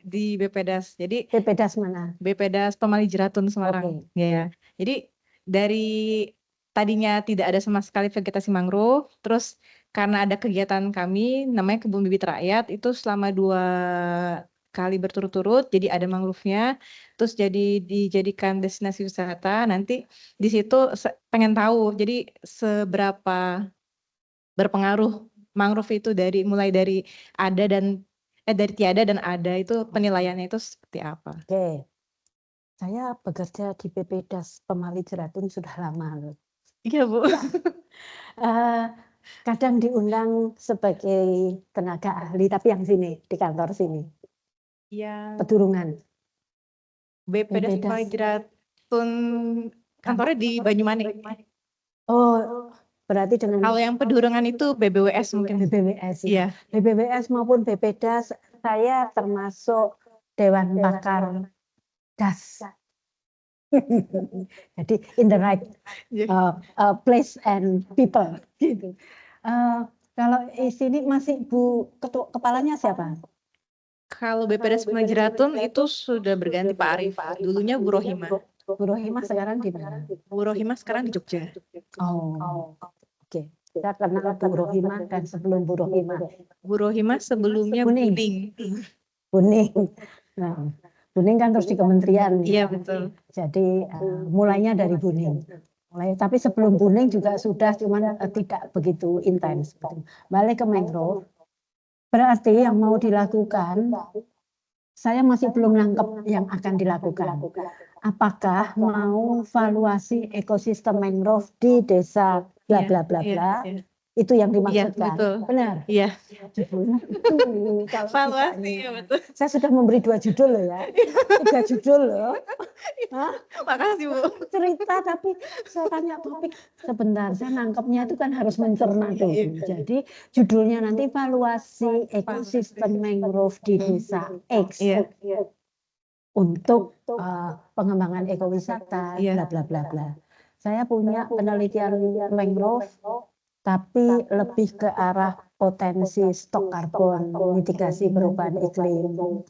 di BPDAS. Jadi BPDAS mana? BPDAS Pemali Jeratun Semarang. Oke. Ya. Jadi dari tadinya tidak ada sama sekali vegetasi mangrove, terus karena ada kegiatan kami namanya Kebun Bibit Rakyat itu selama 2 kali berturut-turut, jadi ada mangrove-nya, terus jadi dijadikan destinasi wisata. Nanti di situ pengen tahu, jadi seberapa berpengaruh mangrove itu mulai dari ada dan dari tiada dan ada itu penilaiannya itu seperti apa? Oke. Saya bekerja di BPDAS Pemali Jeratun sudah lama loh. Iya, Bu. Kadang diundang sebagai tenaga ahli, tapi yang sini, di kantor sini. Iya. Pedurungan. BPDAS Pemali Jeratun kantornya di Banyumanik. Oh, berarti dengan Kalau yang Pedurungan itu BBWS mungkin. BBWS. Iya. BBWS maupun BPDAS, saya termasuk Dewan Pakar DAS. Jadi in the right place and people. Gitu. Kalau di sini masih Bu kepalanya siapa? Kalau BPDAS Pemali Jeratun itu sudah berganti Pak Arief. Dulunya Bu Rohimah. Bu Rohimah sekarang di mana? Bu Rohimah sekarang di Jogja. Oh, oke. Kita kenal Bu Rohimah dan sebelum Bu Rohimah. Bu Rohimah sebelumnya Buning. Buning. Nah, Buning kan terus di kementerian. Iya, betul. Jadi mulainya dari Buning. Tapi sebelum Buning juga sudah, cuman tidak begitu intens. Balik ke mangrove. Berarti yang mau dilakukan, saya masih belum nangkep yang akan dilakukan. Apakah mau valuasi ekosistem mangrove di desa bla bla bla bla? Itu yang dimaksudkan. Betul. Benar. Iya. Judulnya itu kalau valuasi, ya betul. Saya sudah memberi 2 judul loh ya. 3 judul loh. Hah? Makasih, Bu. Cerita tapi saya tanya topik sebentar. Saya nangkepnya itu kan harus mencerna dulu. Jadi judulnya nanti valuasi ekosistem mangrove di desa X. Untuk pengembangan ekowisata, bla bla bla bla. Saya punya penelitian mangrove, tapi lebih ke arah potensi stok karbon, mitigasi perubahan iklim.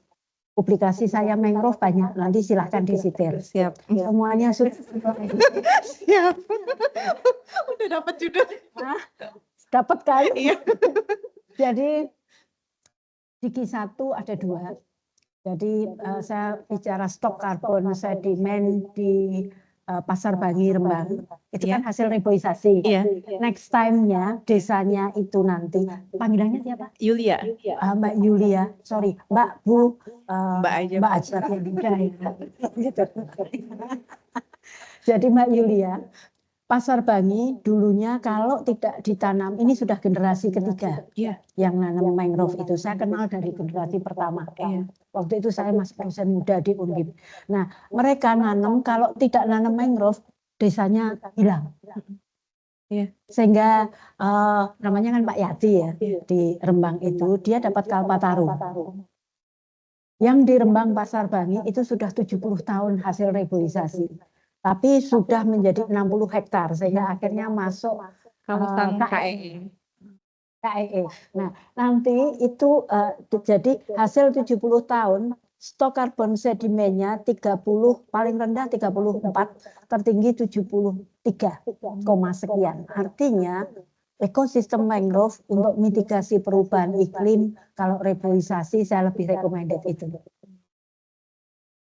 Publikasi saya mangrove banyak, nanti silahkan disitir. Siap. Semuanya sudah. Siap. Udah dapat judul. Dapat kan? Iya. Jadi Diki 1 ada 2. Jadi saya bicara stok karbon sedimen di Pasar Bangi Rembang, itu kan hasil reboisasi. Next time-nya desanya itu nanti panggilannya siapa? Yulia. Mbak Yulia, sorry, Mbak Bu, Mbak aja. Mbak aja. Jadi Mbak Yulia, Pasar Bangi dulunya kalau tidak ditanam, ini sudah generasi ketiga yang nanam mangrove itu. Saya kenal dari generasi pertama. Waktu itu saya masih dosen muda di Undip. Nah, mereka nanam kalau tidak nanam mangrove, desanya hilang. Sehingga namanya kan Pak Yati ya, di Rembang itu, dia dapat Kalpataru. Yang di Rembang Pasar Bangi itu sudah 70 tahun hasil reboisasi. Tapi sudah menjadi 60 hektar, sehingga akhirnya masuk kawasan KEE. Nah, nanti itu jadi hasil 70 tahun, stok karbon sedimennya 30, paling rendah 34, tertinggi 73, sekian. Artinya ekosistem mangrove untuk mitigasi perubahan iklim, kalau reboisasi saya lebih recommended itu.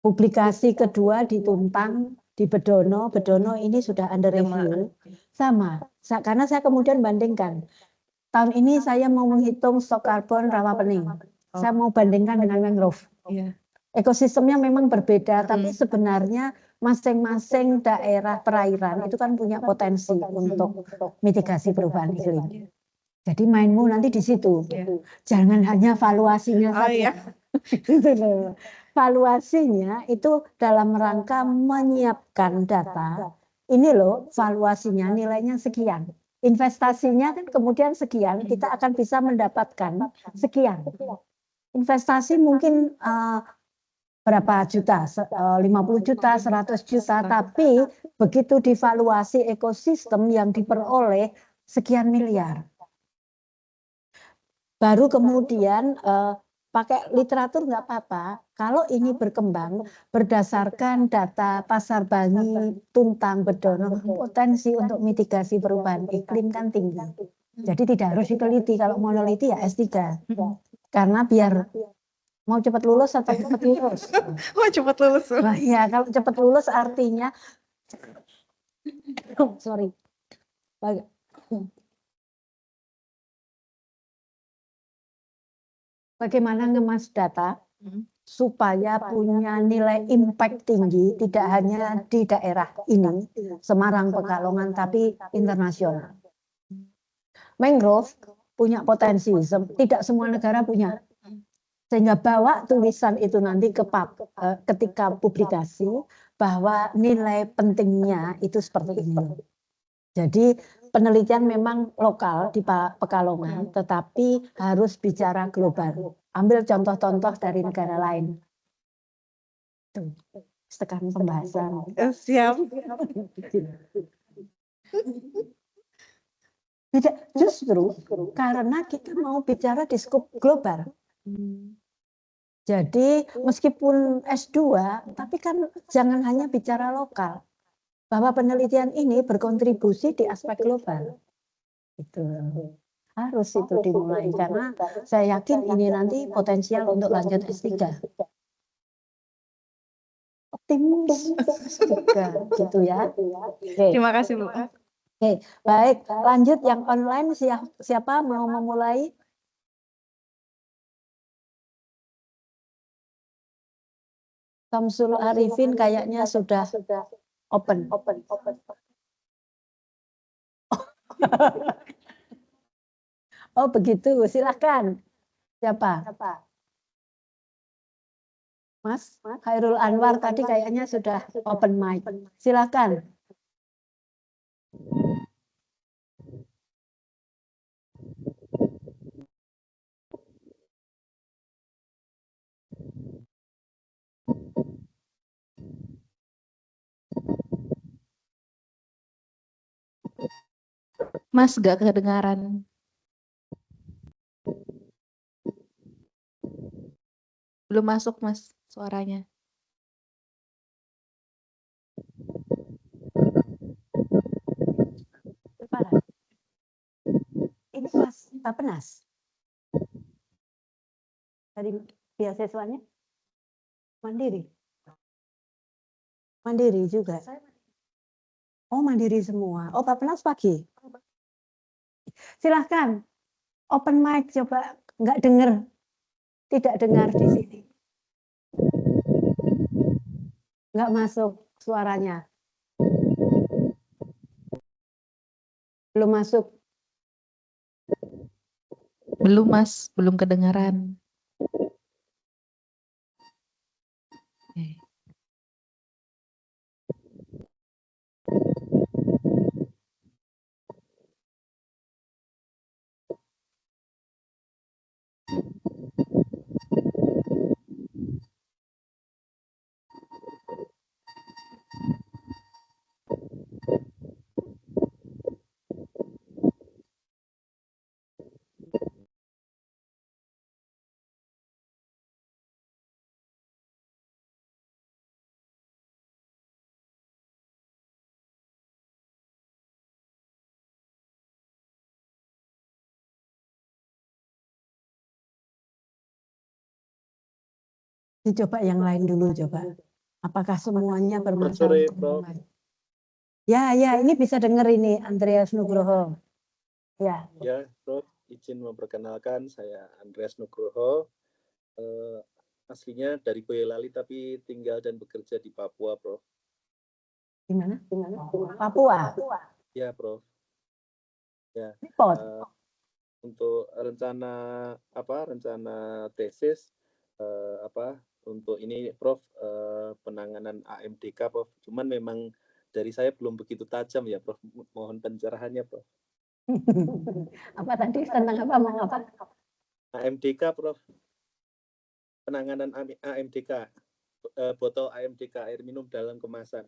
Publikasi kedua di Tuntang, di Bedono ini sudah under review. Sama, karena saya kemudian bandingkan. Tahun ini saya mau menghitung stok karbon rawa pening. Saya mau bandingkan dengan mangrove. Ekosistemnya memang berbeda, tapi sebenarnya masing-masing daerah perairan itu kan punya potensi untuk mitigasi perubahan iklim. Jadi mainmu nanti di situ. Jangan hanya valuasinya saja. Valuasinya itu dalam rangka menyiapkan data. Ini loh valuasinya, nilainya sekian. Investasinya kan kemudian sekian, kita akan bisa mendapatkan sekian. Investasi mungkin berapa juta, 50 juta, 100 juta, tapi begitu divaluasi ekosistem yang diperoleh sekian miliar. Baru kemudian pakai literatur nggak apa-apa. Kalau ini berkembang berdasarkan data Pasar Bangi, Tuntang, Bedono, potensi untuk mitigasi perubahan iklim kan tinggi. Jadi tidak harus diteliti. Kalau mau neliti ya S3. Karena biar mau cepat lulus atau cepat lulus. Wah, cepat lulus. Nah, ya, kalau cepat lulus artinya sorry. Bagaimana ngemas data supaya punya nilai impact tinggi, tidak hanya di daerah ini, Semarang, Pekalongan, tapi internasional. Mangrove punya potensi, tidak semua negara punya. Sehingga bawa tulisan itu nanti ketika publikasi, bahwa nilai pentingnya itu seperti ini. Jadi penelitian memang lokal di Pekalongan, tetapi harus bicara global. Ambil contoh-contoh dari negara lain. Tuh, tekan pembahasan. Siap. Tidak, justru karena kita mau bicara di skop global. Jadi meskipun S2, tapi kan jangan hanya bicara lokal. Bahwa penelitian ini berkontribusi di aspek global. Itu harus itu dimulai karena saya yakin ini nanti potensial untuk lanjut S3. Optimis juga gitu ya. Oke. Terima kasih, Bu. Oke, baik. Lanjut yang online, siapa mau memulai? Samsul Arifin kayaknya sudah open. Oh begitu, silakan. Siapa? Mas Khairul Anwar tadi kayaknya sudah open mic. Silakan. Mas, gak kedengaran. Belum masuk, Mas, suaranya. Ini Mas Bapenas. Dari beasiswanya? Mandiri. Mandiri juga. Oh, mandiri semua. Oh, Bapenas pagi. Silahkan. Open mic coba, nggak dengar. Tidak dengar di sini. Nggak masuk suaranya. Belum masuk. Belum, Mas, belum kedengaran. Okay. Dicoba yang lain dulu coba. Apakah semuanya bermasalah? Ya, ini bisa dengar ini Andreas Nugroho. Ya. Ya, Prof, izin memperkenalkan saya Andreas Nugroho. Aslinya dari Boyolali tapi tinggal dan bekerja di Papua, Prof. Di mana? Papua. Ya, Prof. Ya. Untuk rencana tesis untuk ini Prof, penanganan AMDK, Prof. Cuman memang dari saya belum begitu tajam ya, Prof. Mohon pencerahannya, Prof. Apa tadi tentang apa, mau apa? AMDK, Prof. Penanganan AMDK, botol AMDK, air minum dalam kemasan.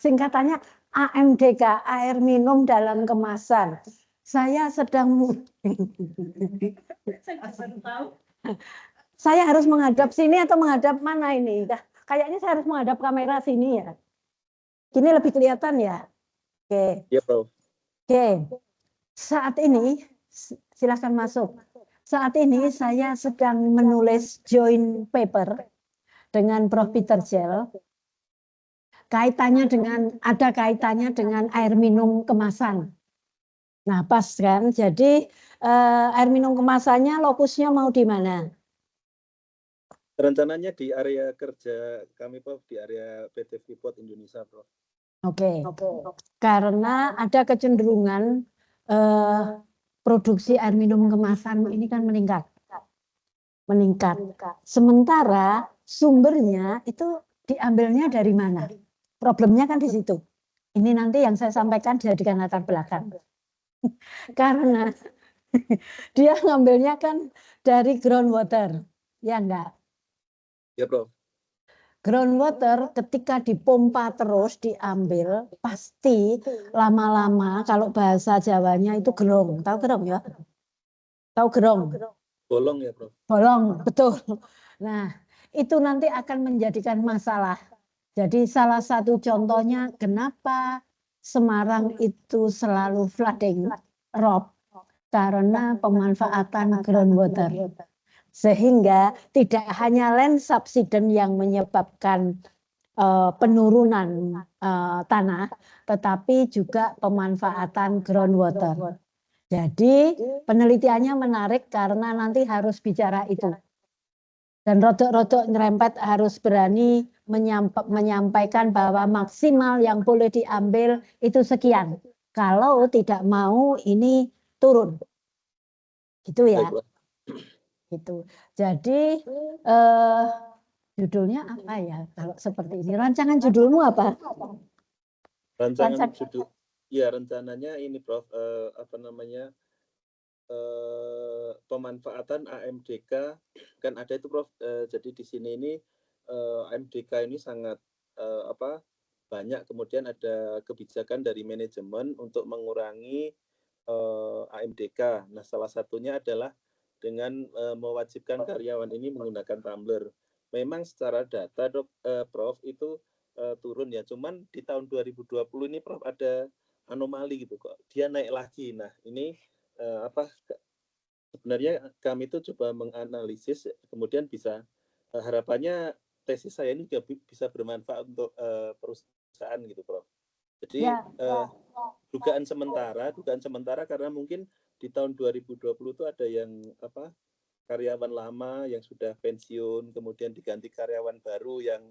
Singkatannya AMDK, air minum dalam kemasan. Saya sedang saya harus menghadap sini atau menghadap mana ini? Kayaknya saya harus menghadap kamera sini ya. Ini lebih kelihatan ya. Oke. Ya, Prof. Oke. Saat ini silakan masuk. Saat ini saya sedang menulis joint paper dengan Prof. Peter Gel. Ada kaitannya dengan air minum kemasan. Nah, pas kan? Jadi air minum kemasannya lokusnya mau di mana? Rencananya di area kerja kami, Prof, di area PT Freeport Indonesia, Prof. Oke. Karena ada kecenderungan produksi air minum kemasan ini kan meningkat. Sementara sumbernya itu diambilnya dari mana? Problemnya kan di situ. Ini nanti yang saya sampaikan dijadikan latar belakang. Karena dia ngambilnya kan dari groundwater, ya enggak? Ya, Prof. Groundwater ketika dipompa terus diambil, pasti lama-lama kalau bahasa Jawanya itu gerong. Tahu gerong ya? Tahu gerong? Bolong ya, Prof. Bolong, betul. Nah, itu nanti akan menjadikan masalah. Jadi salah satu contohnya kenapa Semarang itu selalu flooding, rob, karena pemanfaatan groundwater. Sehingga tidak hanya land subsidence yang menyebabkan penurunan tanah, tetapi juga pemanfaatan groundwater. Jadi penelitiannya menarik karena nanti harus bicara itu. Dan rodok-rodok nyerempet harus berani menyampaikan bahwa maksimal yang boleh diambil itu sekian. Kalau tidak mau ini turun. Gitu ya. Baik, Prof. Gitu. Jadi judulnya apa ya kalau seperti ini? Rancangan judulmu apa? Rancangan judul, ya rencananya ini, Prof, pemanfaatan AMDK kan ada itu, Prof. Jadi di sini ini AMDK ini sangat banyak, kemudian ada kebijakan dari manajemen untuk mengurangi AMDK. Nah, salah satunya adalah dengan mewajibkan karyawan ini menggunakan tumbler. Memang secara data, Prof, itu turun ya. Cuman di tahun 2020 ini, Prof, ada anomali gitu kok. Dia naik lagi. Nah, ini sebenarnya kami itu coba menganalisis, kemudian bisa harapannya tesis saya ini juga bisa bermanfaat untuk perusahaan gitu, Prof. Jadi dugaan sementara karena mungkin di tahun 2020 itu ada yang karyawan lama yang sudah pensiun, kemudian diganti karyawan baru yang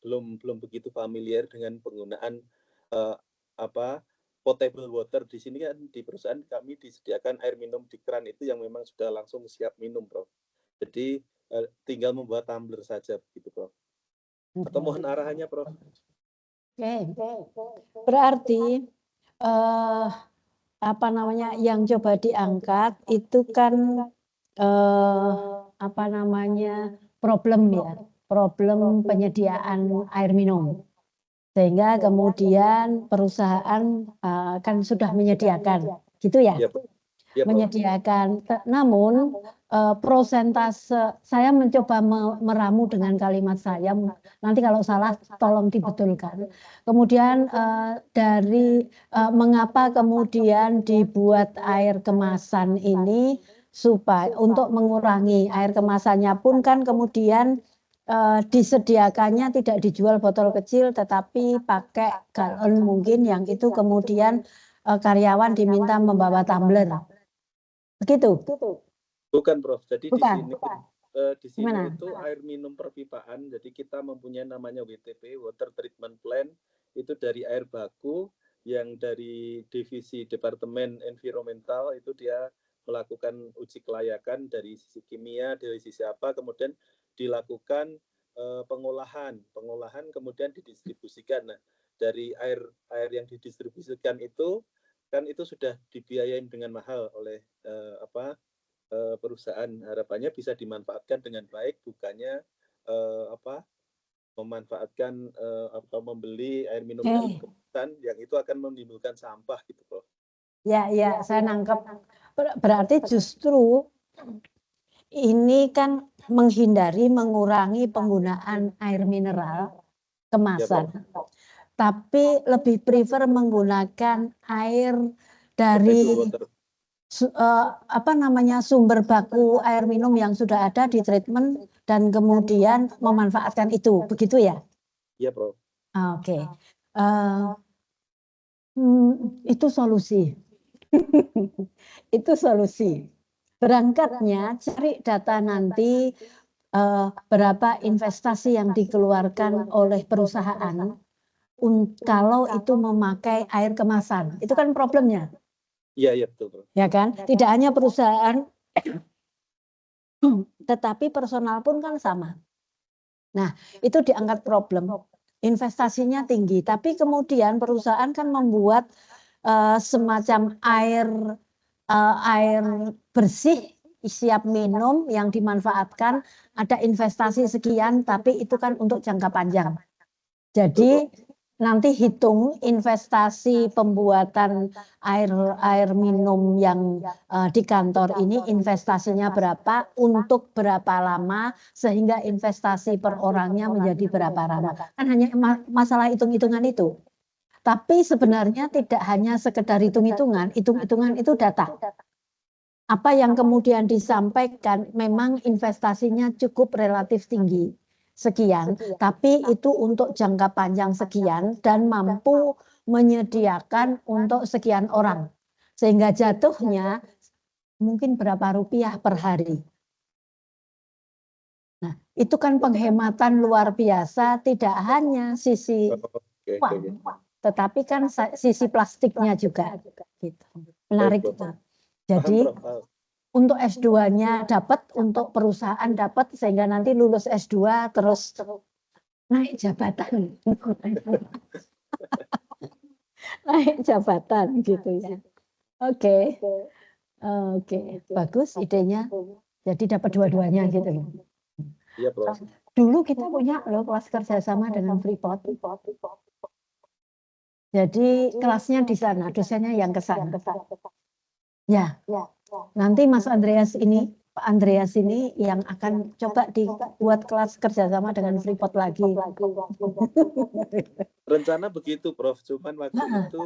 belum begitu familiar dengan penggunaan potable water. Di sini kan di perusahaan kami disediakan air minum di keran itu yang memang sudah langsung siap minum, Prof. Jadi tinggal membuat tumbler saja begitu, Prof. Atau mohon arahannya, Prof. Oke. Berarti yang coba diangkat itu kan problem penyediaan air minum. Sehingga kemudian perusahaan kan sudah menyediakan, gitu ya? Ya, menyediakan. Namun prosentase, saya mencoba meramu dengan kalimat saya, nanti kalau salah tolong dibetulkan. Kemudian dari mengapa kemudian dibuat air kemasan ini supaya untuk mengurangi air kemasannya pun kan kemudian disediakannya tidak dijual botol kecil tetapi pakai galon mungkin yang itu kemudian karyawan diminta membawa tumbler. Begitu? Bukan, Prof. Jadi Bukan. di sini itu air minum perpipaan. Jadi kita mempunyai namanya WTP, Water Treatment Plant, itu dari air baku yang dari divisi Departemen Environmental itu dia melakukan uji kelayakan dari sisi kimia, dari sisi apa, kemudian dilakukan pengolahan kemudian didistribusikan. Nah, dari air yang didistribusikan itu kan itu sudah dibiayain dengan mahal oleh perusahaan. Harapannya bisa dimanfaatkan dengan baik, bukannya memanfaatkan atau membeli air minum dalam kemasan yang itu akan menimbulkan sampah gitu, Prof. Ya, saya nangkep. Berarti justru ini kan menghindari, mengurangi penggunaan air mineral kemasan. Tapi lebih prefer menggunakan air dari sumber baku air minum yang sudah ada di treatment dan kemudian memanfaatkan itu, begitu ya? Iya, Prof. Oke. Itu solusi. Itu solusi. Berangkatnya cari data nanti berapa investasi yang dikeluarkan oleh perusahaan kalau itu memakai air kemasan. Itu kan problemnya. Iya, betul. Ya kan? Tidak hanya perusahaan, tetapi personal pun kan sama. Nah, itu diangkat problem. Investasinya tinggi, tapi kemudian perusahaan kan membuat semacam air bersih siap minum yang dimanfaatkan, ada investasi sekian, tapi itu kan untuk jangka panjang. Jadi nanti hitung investasi pembuatan air minum yang di kantor ini investasinya berapa, untuk berapa lama, sehingga investasi per orangnya menjadi berapa lama. Kan hanya masalah hitung-hitungan itu. Tapi sebenarnya tidak hanya sekedar hitung-hitungan itu data. Apa yang kemudian disampaikan memang investasinya cukup relatif tinggi. Sekian, tapi itu untuk jangka panjang sekian dan mampu menyediakan untuk sekian orang. Sehingga jatuhnya mungkin berapa rupiah per hari. Nah, itu kan penghematan luar biasa, tidak hanya sisi uang, tetapi kan sisi plastiknya juga. Gitu. Menarik itu. Jadi untuk S2-nya dapat, untuk perusahaan dapat, sehingga nanti lulus S2 terus naik jabatan. Naik jabatan gitu ya. Oke. Bagus idenya. Jadi dapat dua-duanya gitu. Iya, Prof. Dulu kita punya loh kelas kerjasama dengan Freeport. Jadi kelasnya di sana, dosennya yang ke sana. Ya. Nanti Mas Andreas ini, Pak Andreas ini yang akan coba dibuat kelas kerjasama dengan Freeport lagi. Rencana begitu, Prof. Cuman waktu itu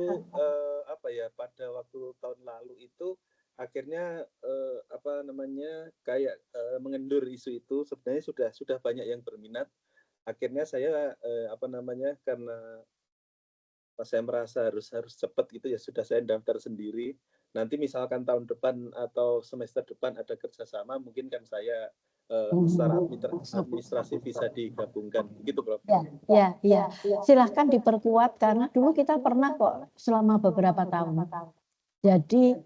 pada waktu tahun lalu itu akhirnya kayak mengendur isu itu. Sebenarnya sudah banyak yang berminat. Akhirnya saya karena saya merasa harus cepat gitu ya, sudah saya daftar sendiri. Nanti misalkan tahun depan atau semester depan ada kerjasama, mungkin kan saya secara administrasi bisa digabungkan, gitu, Prof. Ya. Silahkan diperkuat karena dulu kita pernah kok selama beberapa tahun. Jadi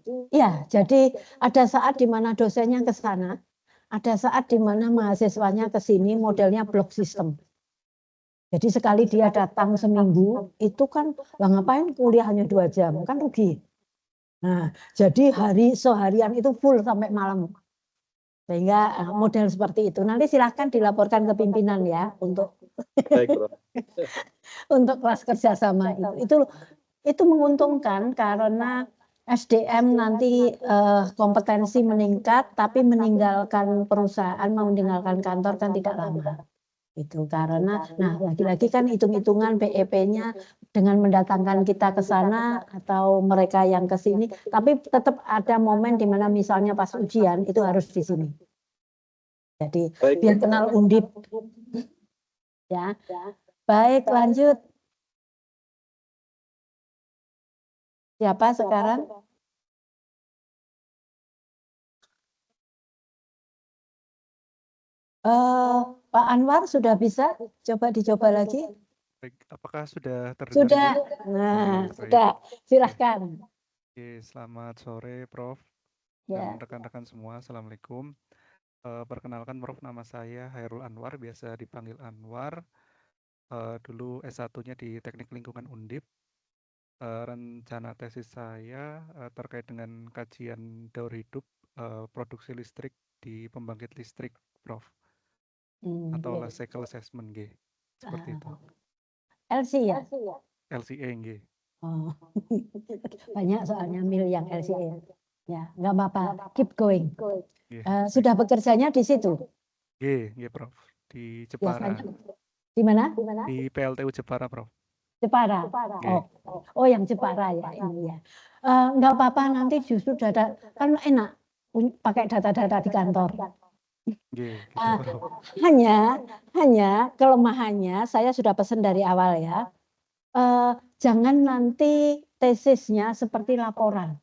ada saat di mana dosennya ke sana, ada saat di mana mahasiswanya ke sini, modelnya blok sistem. Jadi sekali dia datang seminggu, itu kan ngapain kuliah hanya 2 jam, kan rugi. Nah, jadi seharian itu full sampai malam. Sehingga model seperti itu. Nanti silahkan dilaporkan ke pimpinan ya untuk untuk kelas kerjasama itu. Itu menguntungkan karena SDM nanti kompetensi meningkat, tapi meninggalkan perusahaan, meninggalkan kantor kan tidak lama. Itu karena, lagi-lagi kan hitung-hitungan BEP-nya dengan mendatangkan kita ke sana atau mereka yang ke sini, tapi tetap ada momen di mana misalnya pas ujian itu harus di sini. Jadi biar kenal Undip. Ya. Baik, lanjut. Siapa sekarang? Pak Anwar sudah bisa? Coba dicoba lagi. Apakah sudah terdengar? Sudah. Sudah. Silahkan. Oke, selamat sore Prof. Dan rekan-rekan semua. Assalamualaikum. Perkenalkan Prof, nama saya Hairul Anwar, biasa dipanggil Anwar. Dulu S1-nya di Teknik Lingkungan Undip. Rencana tesis saya terkait dengan kajian daur hidup produksi listrik di pembangkit listrik, Prof. Atau life cycle assessment, G. seperti itu. LC ya? LCE nggih. Oh. Banyak soalnya mil yang LCE. Ya, nggak apa-apa. Keep going. Nggih. Sudah bekerjanya di situ? Nggih, Prof. Di Jepara. Biasanya. Di mana? Di PLTU Jepara, Prof. Jepara. Nggih. Oh, yang Jepara ya ini ya. Nggak apa-apa, nanti justru data kan enak pakai data-data di kantor. Nggih, gitu, Prof. Hanya kelemahannya saya sudah pesan dari awal ya. Jangan nanti tesisnya seperti laporan.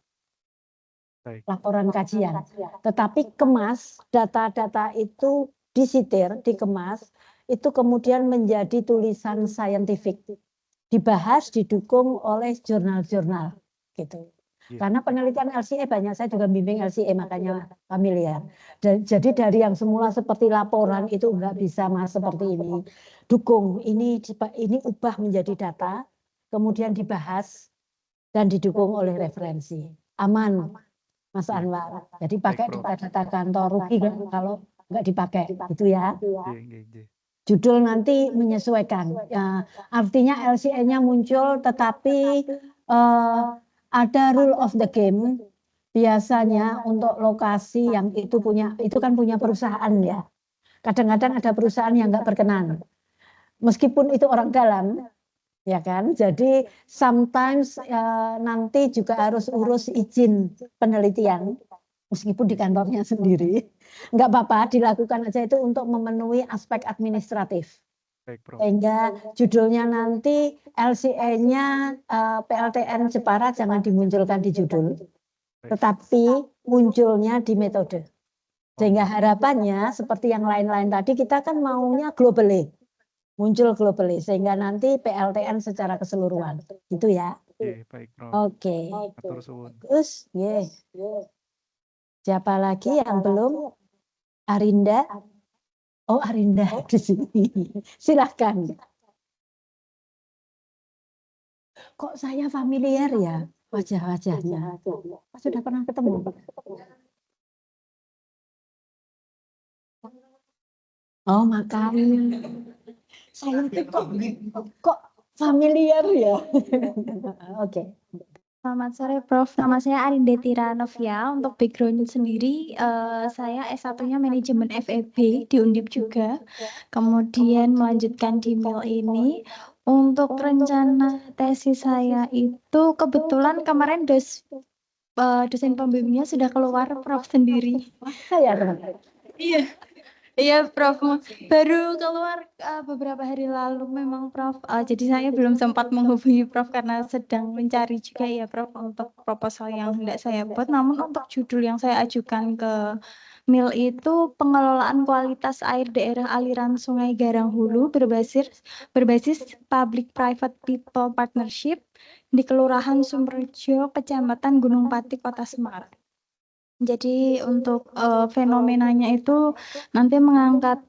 Baik. Laporan kajian. Tetapi kemas data-data itu disitir, dikemas, itu kemudian menjadi tulisan saintifik. Dibahas, didukung oleh jurnal-jurnal gitu. Karena penelitian LCE banyak, saya juga bimbing LCE makanya familiar. Jadi dari yang semula seperti laporan itu nggak bisa mas seperti ini. Dukung, ini ubah menjadi data, kemudian dibahas dan didukung oleh referensi. Aman, Mas Anwar. Jadi pakai data-data kantor, rugi kan kalau nggak dipakai, gitu ya. Judul nanti menyesuaikan. Ya, artinya LCE-nya muncul, tetapi ada rule of the game. Biasanya untuk lokasi yang itu kan punya perusahaan ya. Kadang-kadang ada perusahaan yang nggak berkenan. Meskipun itu orang dalam, ya kan. Jadi sometimes nanti juga harus urus izin penelitian. Meskipun di kantornya sendiri, nggak apa-apa, dilakukan aja itu untuk memenuhi aspek administratif. Sehingga judulnya nanti LCE-nya PLTN Jepara jangan dimunculkan di judul, tetapi munculnya di metode. Sehingga harapannya seperti yang lain-lain tadi, kita kan maunya globally, muncul globally, sehingga nanti PLTN secara keseluruhan. Gitu ya. Oke. Terus, siapa lagi yang belum? Arinda? Oh, Arinda di sini. Silahkan. Kok saya familiar ya wajah-wajahnya? Sudah pernah ketemu? Oh, makanya. Saya kok familiar ya? Oke. Selamat sore Prof, nama saya Arinda Tiranovia. Untuk background sendiri, saya S1-nya manajemen FEB di Undip juga. Kemudian melanjutkan di MIL ini. Untuk rencana tesis saya itu kebetulan kemarin dosen pembimbingnya sudah keluar Prof sendiri. Iya. Iya Prof, baru keluar beberapa hari lalu memang Prof. Jadi saya belum sempat menghubungi Prof karena sedang mencari juga ya Prof untuk proposal yang hendak saya buat. Namun untuk judul yang saya ajukan ke MIL itu pengelolaan kualitas air daerah aliran Sungai Garang Hulu berbasis Public Private People Partnership di Kelurahan Sumberjo, Kecamatan Gunung Pati, Kota Semarang. Jadi untuk fenomenanya itu nanti mengangkat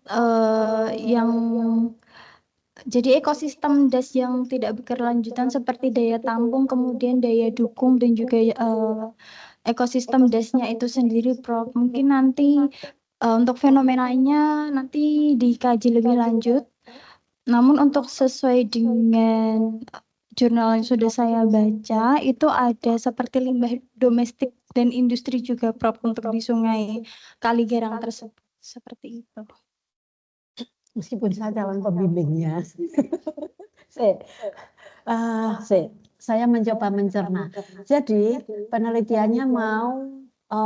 jadi ekosistem das yang tidak berkelanjutan seperti daya tampung, kemudian daya dukung dan juga ekosistem dasnya itu sendiri, Prof. Mungkin nanti untuk fenomenanya nanti dikaji lebih lanjut. Namun untuk sesuai dengan jurnal yang sudah saya baca, itu ada seperti limbah domestik dan industri juga Prof untuk di Sungai Kaligarang tersebut. Seperti itu. Meskipun saya calon pembimbingnya. Saya mencoba mencerna. Jadi penelitiannya mau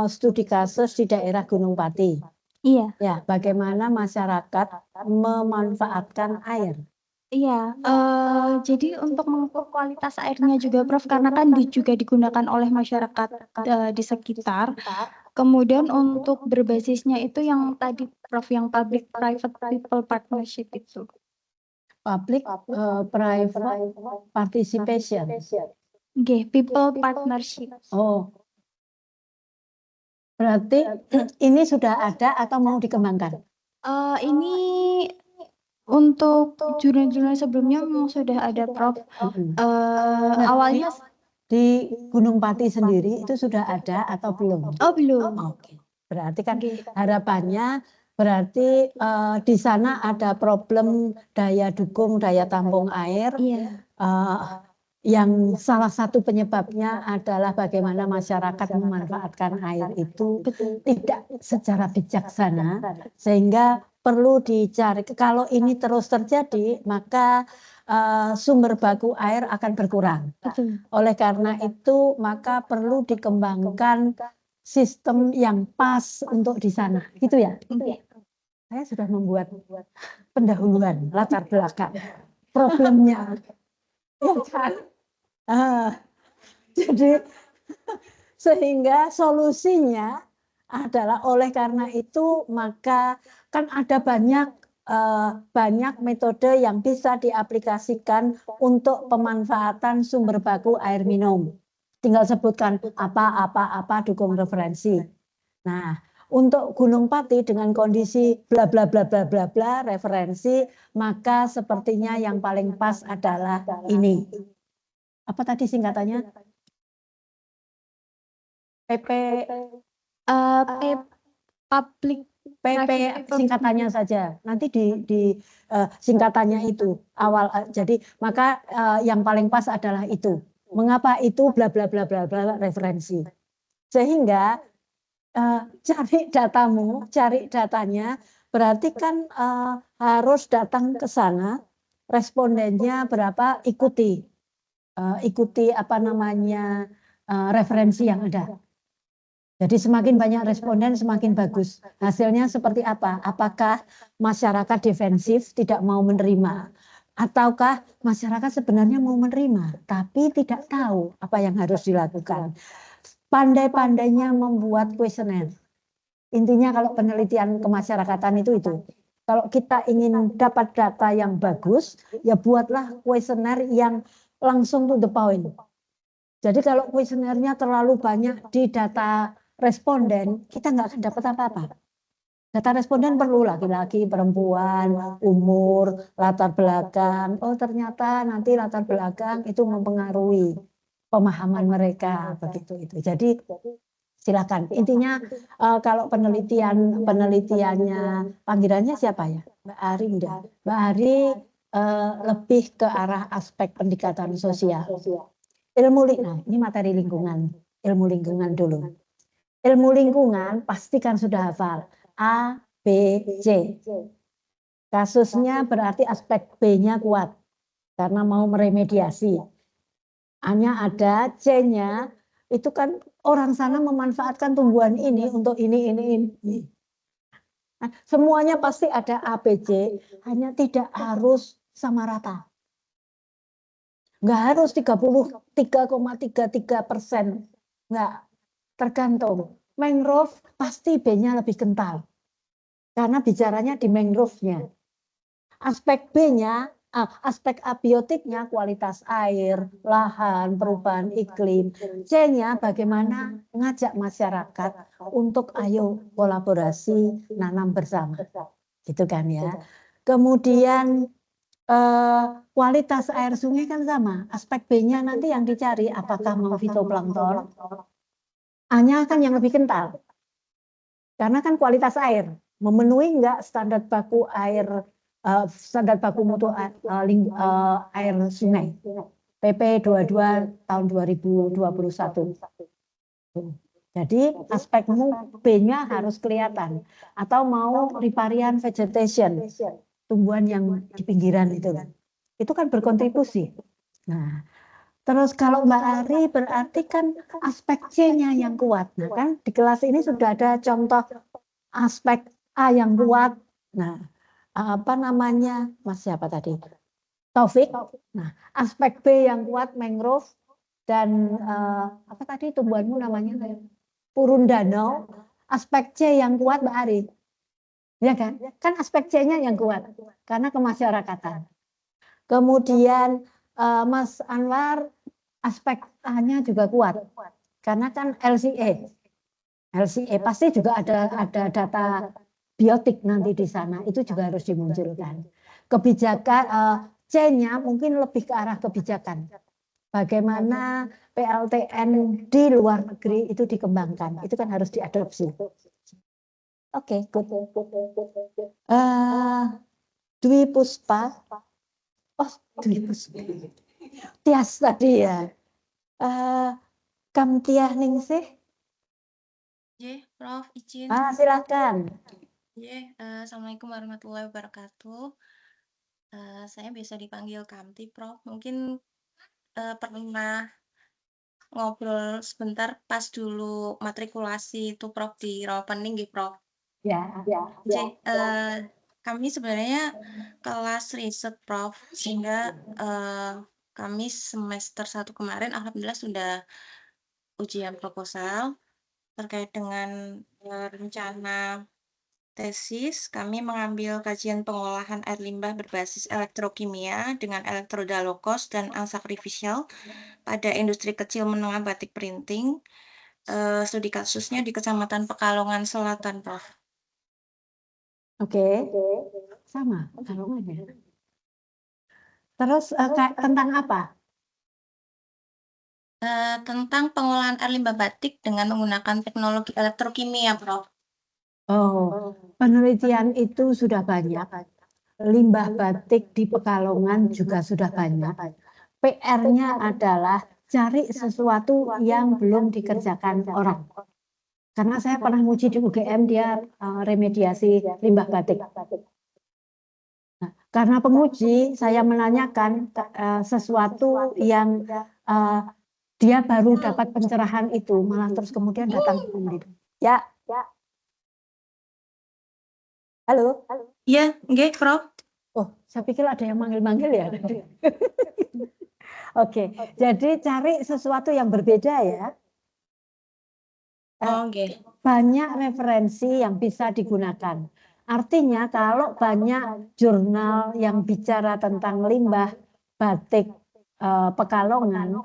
studi kasus di daerah Gunung Pati. Iya. Ya, bagaimana masyarakat memanfaatkan air. Iya, jadi untuk mengukur kualitas airnya juga Prof, karena kan juga digunakan oleh masyarakat di sekitar. Kemudian untuk berbasisnya itu yang tadi Prof, yang Public Private People Partnership itu. Public Private Participation. Okay, People Partnership. Oh, berarti ini sudah ada atau mau dikembangkan? Ini untuk jurnal-jurnal sebelumnya memang sudah ada Prof. Awalnya di Gunung Pati sendiri itu sudah ada atau belum? Oh belum. Oke. Berarti kan harapannya Berarti di sana ada problem daya dukung, daya tampung air. Iya. Yang salah satu penyebabnya adalah bagaimana masyarakat memanfaatkan air itu Betul. tidak secara bijaksana, sehingga perlu dicari. Kalau ini terus terjadi, maka sumber baku air akan berkurang. Betul. Oleh karena itu, maka perlu dikembangkan sistem yang pas untuk di sana, gitu ya. Oke. Saya sudah membuat pendahuluan latar belakang problemnya, ya kan? Jadi sehingga solusinya adalah oleh karena itu maka kan ada banyak metode yang bisa diaplikasikan untuk pemanfaatan sumber baku air minum. Tinggal sebutkan apa dukung referensi. Nah, untuk Gunung Pati dengan kondisi bla bla bla bla bla bla referensi, maka sepertinya yang paling pas adalah ini. Apa tadi singkatannya? PP Public PP singkatannya saja. Nanti di singkatannya itu awal. Jadi maka yang paling pas adalah itu. Mengapa itu bla bla bla bla bla referensi. Sehingga cari datanya, berarti kan harus datang ke sana, respondennya berapa, ikuti apa namanya referensi yang ada. Jadi semakin banyak responden semakin bagus. Hasilnya seperti apa? Apakah masyarakat defensif tidak mau menerima? Ataukah masyarakat sebenarnya mau menerima tapi tidak tahu apa yang harus dilakukan? Pandai-pandainya membuat kuesioner. Intinya kalau penelitian kemasyarakatan itu. Kalau kita ingin dapat data yang bagus, ya buatlah kuesioner yang langsung to the point. Jadi kalau kuesionernya terlalu banyak di data responden, kita nggak akan dapat apa-apa. Data responden perlu laki-laki, perempuan, umur, latar belakang. Oh ternyata nanti latar belakang itu mempengaruhi pemahaman mereka begitu itu. Jadi silakan. Intinya kalau penelitiannya panggilannya siapa ya? Mbak Ari enggak. Mbak Ari lebih ke arah aspek pendekatan sosial. Ilmu lingkungan, ini materi lingkungan, ilmu lingkungan dulu. Ilmu lingkungan pastikan sudah hafal A, B, C. Kasusnya berarti aspek B-nya kuat karena mau meremediasi. A-nya ada, C-nya itu kan orang sana memanfaatkan tumbuhan ini untuk ini. Nah, semuanya pasti ada A, B, C, hanya tidak harus sama rata. Nggak harus 33,33%. Nggak, tergantung. Mangrove pasti B-nya lebih kental. Karena bicaranya di mangrove-nya. Aspek B-nya, aspek abiotiknya kualitas air, lahan, perubahan iklim. C-nya bagaimana ngajak masyarakat untuk ayo kolaborasi nanam bersama. Gitu kan ya. Kemudian kualitas air sungai kan sama. Aspek B-nya nanti yang dicari apakah mau fitoplankton. A-nya kan yang lebih kental. Karena kan kualitas air memenuhi enggak standar baku air standar baku mutu air sungai. PP 22 tahun 2021. Jadi aspekmu B-nya harus kelihatan atau mau riparian vegetation, tumbuhan yang di pinggiran itu kan. Itu kan berkontribusi. Nah, terus kalau Mbak Ari berarti kan aspek C-nya yang kuat. Nah kan di kelas ini sudah ada contoh aspek A yang kuat. Nah apa namanya Mas siapa tadi? Taufik. Nah aspek B yang kuat mangrove dan apa tadi tumbuhanmu namanya? Purun danau. Aspek C yang kuat Mbak Ari. Ya kan? Kan aspek C-nya yang kuat karena kemasyarakatan. Kemudian Mas Anwar aspek A-nya juga kuat karena kan LCA pasti juga ada data biotik nanti di sana, itu juga harus dimunculkan. Kebijakan C-nya mungkin lebih ke arah kebijakan. Bagaimana PLTN di luar negeri itu dikembangkan, itu kan harus diadopsi. Oke, good. Dwi Puspa. Oh, Dwi Puspa. Tias tadi ya. Kamtiah Ningsih. Prof, izin. Silakan. Assalamualaikum warahmatullahi wabarakatuh. Saya biasa dipanggil Kamti, Prof. Mungkin pernah ngobrol sebentar pas dulu matrikulasi itu, Prof, di Rawapening, Prof. Ya. Kami sebenarnya kelas riset, Prof, sehingga kami semester 1 kemarin alhamdulillah sudah ujian proposal terkait dengan rencana tesis. Kami mengambil kajian pengolahan air limbah berbasis elektrokimia dengan elektroda low cost dan unsacrificial pada industri kecil menengah batik printing. Studi kasusnya di Kecamatan Pekalongan Selatan, Prof. Oke. Sama, Pekalongan ya. Terus tentang apa? Tentang pengolahan air limbah batik dengan menggunakan teknologi elektrokimia, Prof. Oh, penelitian itu sudah banyak. Limbah batik di Pekalongan juga sudah banyak. PR-nya adalah cari sesuatu yang belum dikerjakan orang. Karena saya pernah uji di UGM, dia remediasi limbah batik. Nah, karena penguji, saya menanyakan sesuatu yang dia baru dapat pencerahan itu, malah terus kemudian datang ke peneliti. Ya. Halo. Iya, nggih, Prof. Oh, saya pikir ada yang manggil-manggil ya. Oke, jadi cari sesuatu yang berbeda ya. Oke. Banyak referensi yang bisa digunakan. Artinya kalau banyak jurnal yang bicara tentang limbah batik Pekalongan,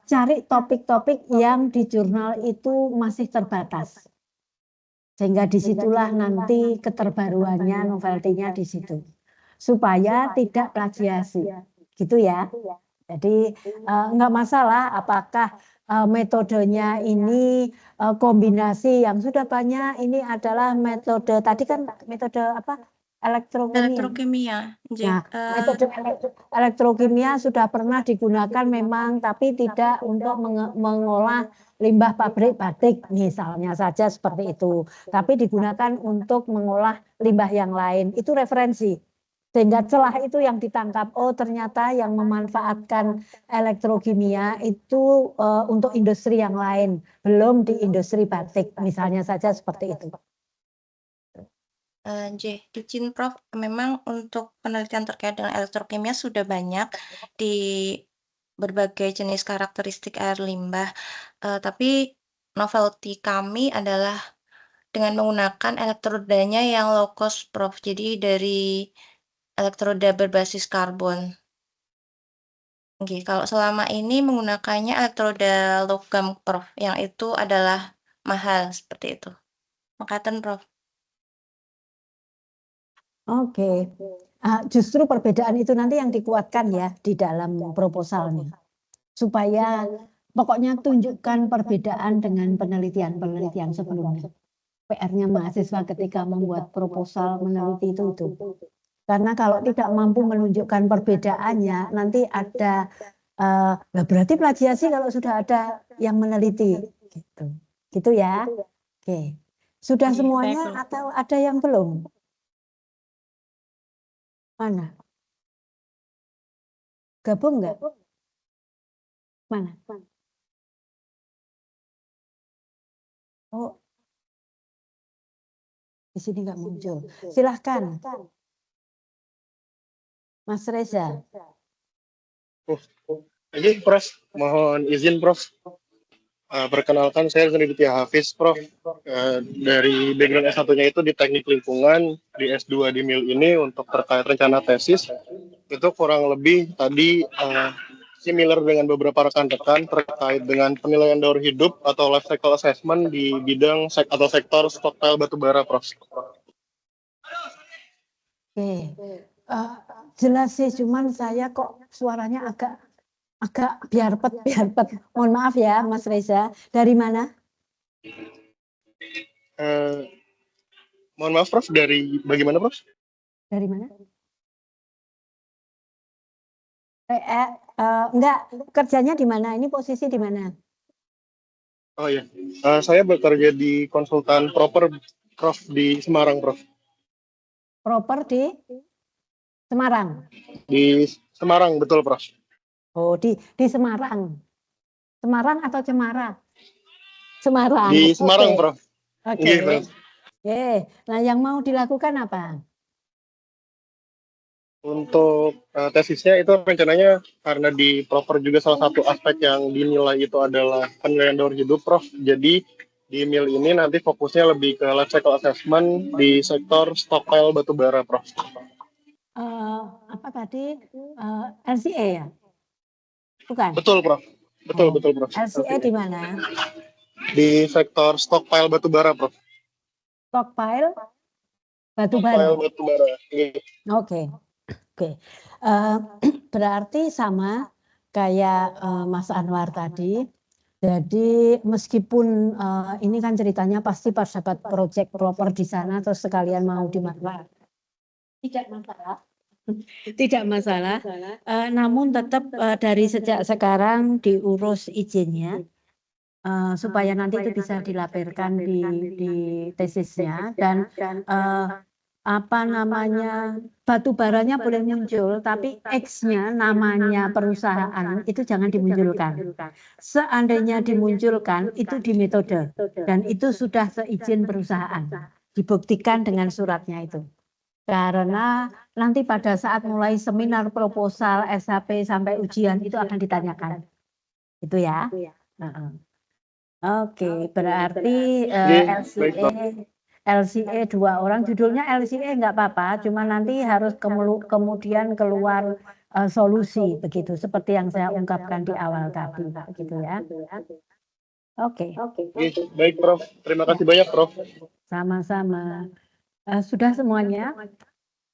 cari topik-topik yang di jurnal itu masih terbatas. Sehingga disitulah nanti keterbaruannya novelty-nya di situ. Supaya tidak plagiasi. Gitu ya. Jadi enggak masalah apakah metodenya ini kombinasi yang sudah banyak. Ini adalah metode, tadi kan metode apa? Elektrokimia. Nah, metode elektrokimia sudah pernah digunakan memang, tapi tidak untuk mengolah limbah pabrik batik misalnya saja seperti itu. Tapi digunakan untuk mengolah limbah yang lain. Itu referensi. Sehingga celah itu yang ditangkap, oh ternyata yang memanfaatkan elektrokimia itu untuk industri yang lain, belum di industri batik, misalnya saja seperti itu. Izin Prof, memang untuk penelitian terkait dengan elektrokimia sudah banyak di berbagai jenis karakteristik air limbah, tapi novelty kami adalah dengan menggunakan elektrodanya yang low cost, Prof. Jadi dari elektroda berbasis karbon. Oke, kalau selama ini menggunakannya elektroda logam, Prof, yang itu adalah mahal seperti itu. Makasih, Prof. Oke. Justru perbedaan itu nanti yang dikuatkan ya di dalam proposalnya. Supaya pokoknya tunjukkan perbedaan dengan penelitian-penelitian sebelumnya. PR-nya mahasiswa ketika membuat proposal meneliti itu. Karena kalau tidak mampu menunjukkan perbedaannya, nanti ada, berarti plagiasi kalau sudah ada yang meneliti. Gitu ya. Oke. Sudah semuanya atau ada yang belum? Mana? Gabung nggak? Mana? Oh, di sini nggak muncul. Silahkan, Mas Reza. Ini Prof, mohon izin Prof. Perkenalkan saya Zuniditya Hafiz, Prof. Dari background S1-nya itu di Teknik Lingkungan, di S2 di MIL ini untuk terkait rencana tesis. Itu kurang lebih tadi similar dengan beberapa rekan-rekan terkait dengan penilaian daur hidup atau life cycle assessment di bidang atau sektor stockpile batubara, Prof. Oke, jelas sih, cuman saya kok suaranya agak biarpet. Mohon maaf ya, Mas Reza. Dari mana? Mohon maaf Prof, dari bagaimana Prof? Dari mana? Enggak, kerjanya di mana? Ini posisi di mana? Oh iya, saya bekerja di konsultan proper Prof di Semarang Prof. Proper di Semarang. Di Semarang betul Prof. Oh, di Semarang. Semarang atau Cemara? Semarang. Di Semarang Oke. Prof. Oke. Iya, Prof. Nah yang mau dilakukan apa? Untuk tesisnya itu rencananya karena di proper juga salah satu aspek yang dinilai itu adalah penilaian daur hidup Prof. Jadi di MIL ini nanti fokusnya lebih ke life cycle assessment di sektor stockpile batubara Prof. Apa tadi? LCA ya? Bukan? Betul Prof. Betul Prof. LCA di mana? Di sektor stockpile batubara Prof. Stockpile batubara. Stockpile batubara. Iya. Oke. Berarti sama kayak Mas Anwar tadi. Jadi meskipun ini kan ceritanya pasti pas dapat project proper di sana terus sekalian mau dimanfaatkan. Tidak masalah. Namun tetap dari sejak sekarang diurus izinnya supaya nanti itu bisa dilaporkan di tesisnya dan apa namanya batu baranya boleh muncul tapi X-nya namanya perusahaan itu jangan dimunculkan. Seandainya dimunculkan itu di metode dan itu sudah seizin perusahaan. Dibuktikan dengan suratnya itu. Karena nanti pada saat mulai seminar proposal SHP sampai ujian itu akan ditanyakan. Itu ya. Oke, berarti LCA 2 orang, judulnya LCA enggak apa-apa, cuma nanti harus kemudian keluar solusi begitu, seperti yang saya ungkapkan di awal tadi, gitu ya. Oke. Baik Prof, terima kasih banyak Prof. Sama-sama. Sudah semuanya?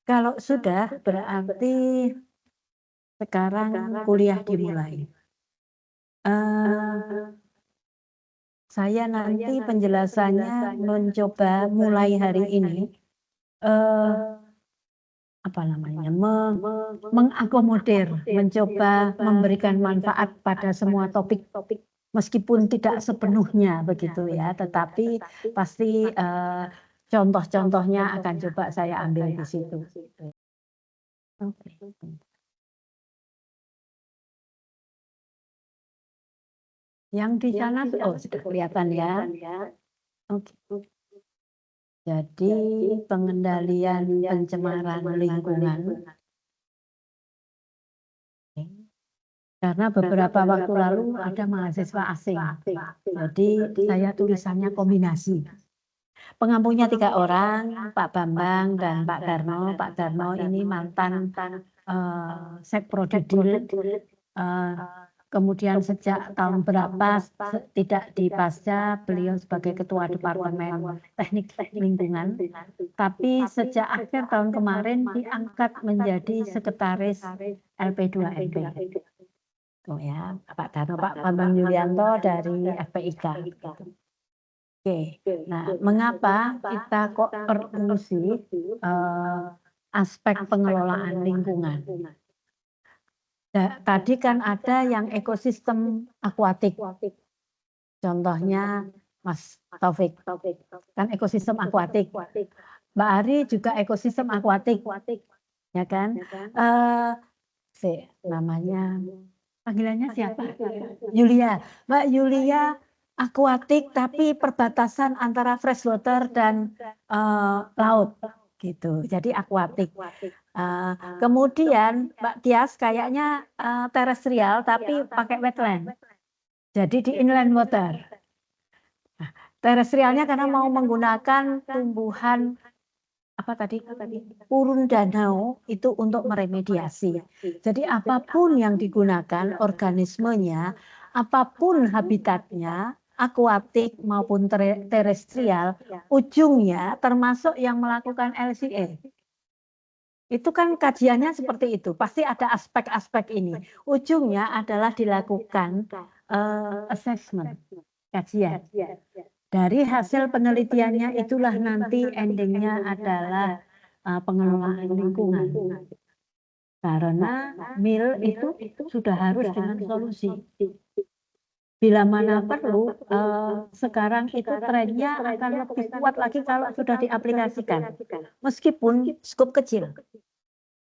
Kalau sudah, berarti sekarang kuliah dimulai. Saya nanti penjelasannya mencoba mulai hari ini mengakomodir, mencoba memberikan manfaat pada semua topik meskipun tidak sepenuhnya begitu ya, tetapi pasti contoh-contohnya akan coba saya ambil di situ. Oke. Yang di sana sudah kelihatan ya. Oke. Jadi pengendalian pencemaran lingkungan. Karena beberapa waktu lalu ada mahasiswa asing. Jadi saya tulisannya kombinasi. Pengampunya 3 orang, Pak Bambang dan Pak Darno. Pak Darno ini mantan Sekprodidil. Kemudian sejak tahun berapa tidak di Pasca, beliau sebagai Ketua Departemen Teknik Lingkungan. Tapi sejak akhir tahun kemarin diangkat menjadi Sekretaris LP2MP. Oh ya, Pak Darno, Pak Bambang Yulianto dari FPIK. Oke, nah mengapa kita kok berurusi aspek pengelolaan lingkungan? Tadi kan ada yang ekosistem akuatik. Contohnya Mas Taufik, kan ekosistem akuatik. Mbak Ari juga ekosistem akuatik, ya kan? Namanya, panggilannya siapa? Yulia. Mbak Yulia akuatik tapi perbatasan antara freshwater dan laut. Gitu, jadi akuatik. Kemudian Mbak Tias kayaknya terestrial tapi pakai wetland. Jadi di inland water. Nah, terestrialnya karena mau menggunakan tumbuhan urun danau itu untuk meremediasi. Jadi apapun yang digunakan organismenya, apapun habitatnya, akuatik maupun terestrial, ujungnya termasuk yang melakukan LCA. Itu kan kajiannya seperti itu, pasti ada aspek-aspek ini. Ujungnya adalah dilakukan assessment, kajian. Dari hasil penelitiannya itulah nanti endingnya adalah pengelolaan lingkungan. Karena MIL itu sudah harus dengan solusi. Bila mana perlu, sekarang itu trennya akan lebih kuat lagi kalau sudah diaplikasikan. Meskipun skop kecil.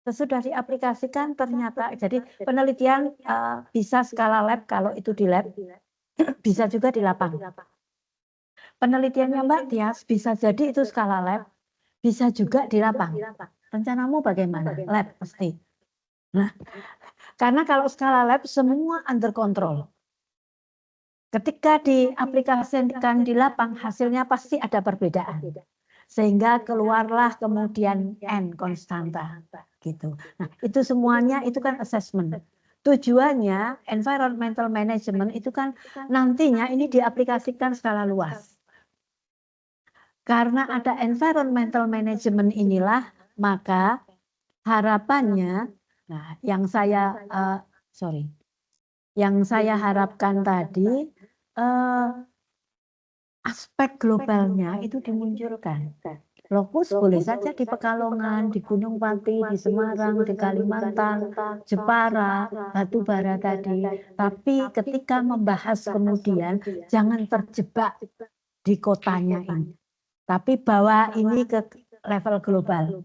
Sesudah diaplikasikan ternyata, jadi penelitian bisa skala lab kalau itu di lab, bisa juga di lapangan. Penelitiannya Mbak Tias bisa jadi itu skala lab, bisa juga di lapangan. Rencanamu bagaimana? Lab pasti. Nah, karena kalau skala lab semua under control. Ketika diaplikasikan di lapang hasilnya pasti ada perbedaan. Sehingga keluarlah kemudian N konstanta gitu. Nah, itu semuanya itu kan assessment. Tujuannya environmental management itu kan nantinya ini diaplikasikan skala luas. Karena ada environmental management inilah, maka harapannya, nah yang saya harapkan tadi, aspek globalnya itu dimunculkan. Lokus boleh saja di Pekalongan, di Gunung Pati, di Semarang, di Kalimantan, Jepara, Batubara tadi. Tapi ketika membahas kemudian jangan terjebak di kotanya ini. Tapi bawa ini ke level global.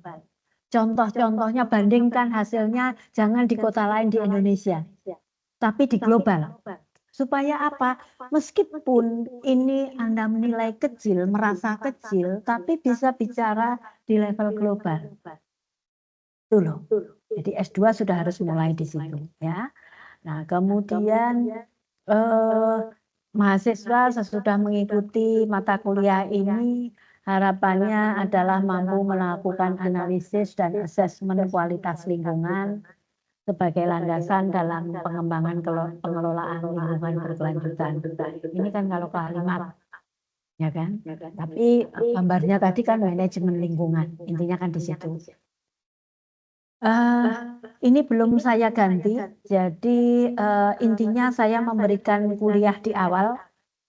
Contoh-contohnya bandingkan hasilnya jangan di kota lain di Indonesia, tapi di global. Supaya apa? Meskipun ini Anda menilai kecil, merasa kecil, tapi bisa bicara di level global. Itu loh. Jadi S2 sudah harus mulai di situ, ya. Nah, kemudian mahasiswa sesudah mengikuti mata kuliah ini harapannya adalah mampu melakukan analisis dan asesmen kualitas lingkungan sebagai landasan dalam pengembangan pengelolaan lingkungan berkelanjutan. Ini kan kalau kalimat, ya kan? Tapi gambarnya tadi kan manajemen lingkungan, intinya kan di situ. Ini belum saya ganti, jadi intinya saya memberikan kuliah di awal,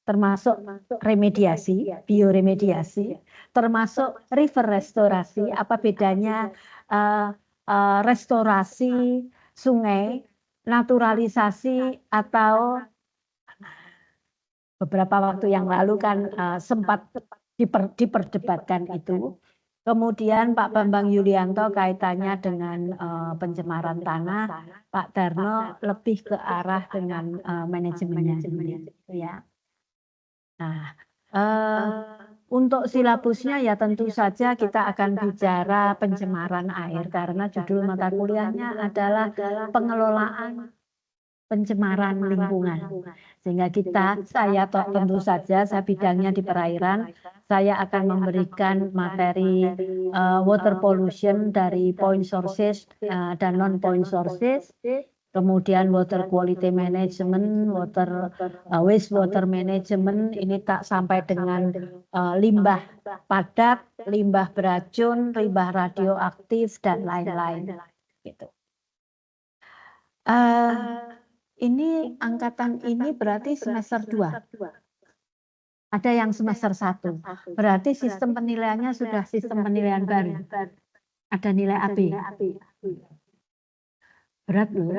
termasuk remediasi, bioremediasi, termasuk river restorasi, apa bedanya restorasi sungai, naturalisasi, atau beberapa waktu yang lalu kan sempat diperdebatkan itu. Kemudian Pak Bambang Yulianto kaitannya dengan pencemaran tanah, Pak Darno lebih ke arah dengan manajemennya, ya. Nah, untuk silabusnya ya tentu saja kita akan bicara pencemaran air karena judul mata kuliahnya adalah pengelolaan pencemaran lingkungan. Sehingga saya tentu saja, saya bidangnya di perairan, saya akan memberikan materi water pollution dari point sources dan non-point sources, kemudian water quality management, wastewater management, ini tak sampai dengan limbah padat, limbah beracun, limbah radioaktif, dan lain-lain. Gitu. Ini angkatan ini berarti semester 2. Ada yang semester 1. Berarti sistem penilaiannya sudah sistem penilaian baru. Ada nilai AB. Berat loh.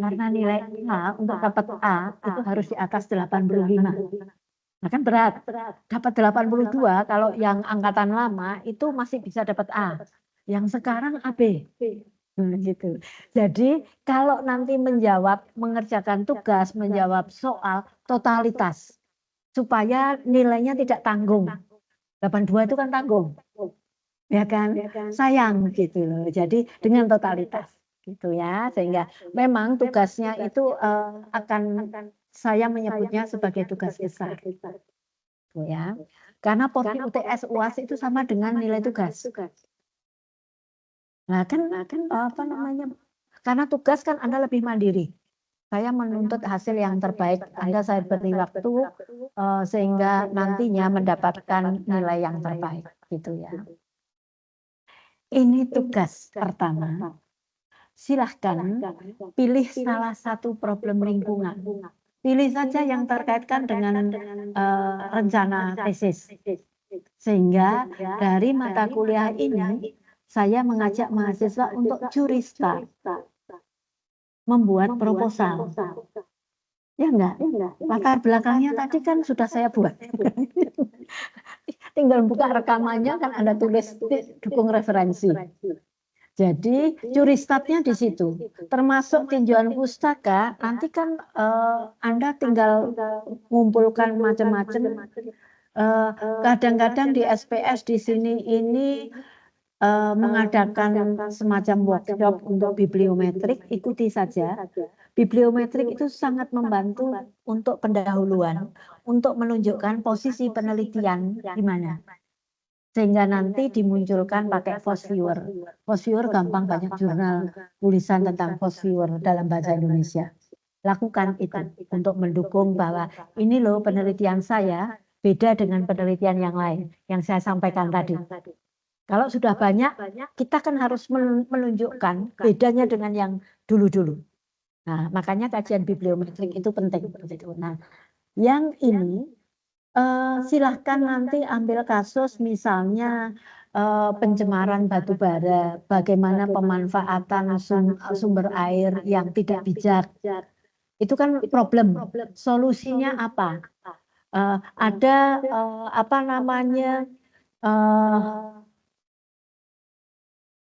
Karena nilai A untuk dapat A itu harus di atas 85. Nah kan berat. Dapat 82 kalau yang angkatan lama itu masih bisa dapat A. Yang sekarang AB. Gitu. Jadi kalau nanti mengerjakan tugas, menjawab soal totalitas supaya nilainya tidak tanggung. 82 itu kan tanggung. Ya kan? Sayang gitu loh. Jadi dengan totalitas gitu ya. Sehingga memang tugasnya itu akan saya menyebutnya sebagai tugas besar. Gitu ya. Karena porsi UTS UAS itu sama dengan nilai tugas. Nah kan apa namanya? Karena tugas kan Anda lebih mandiri. Saya menuntut hasil yang terbaik. Anda saya beri waktu sehingga nantinya mendapatkan nilai yang terbaik, gitu ya. Ini tugas pertama. Silahkan pilih salah satu problem lingkungan. Pilih saja yang terkaitkan dengan rencana tesis. Sehingga dari mata kuliah ini saya mengajak mahasiswa untuk curi start, membuat proposal. Ya enggak? Latar belakangnya tadi kan sudah saya buat. Tinggal buka rekamannya kan Anda tulis dukung referensi. Jadi curi startnya di situ. Termasuk tinjauan pustaka, nanti kan Anda tinggal mengumpulkan macam-macam. Kadang-kadang di SPS di sini ini mengadakan semacam workshop untuk bibliometrik, ikuti saja. Bibliometrik itu sangat membantu untuk pendahuluan, untuk menunjukkan posisi penelitian di mana. Sehingga nanti dimunculkan pakai Force Viewer. Force Viewer gampang, banyak jurnal tulisan tentang Force Viewer dalam bahasa Indonesia. Lakukan itu untuk mendukung bahwa ini loh penelitian saya beda dengan penelitian yang lain yang saya sampaikan tadi. Kalau sudah banyak, kita kan harus menunjukkan bedanya dengan yang dulu-dulu. Nah, makanya kajian bibliometrik itu penting. Nah, yang ini silahkan nanti ambil kasus misalnya pencemaran batu bara, bagaimana pemanfaatan sumber air yang tidak bijak. Itu kan problem. Solusinya apa? Ada apa namanya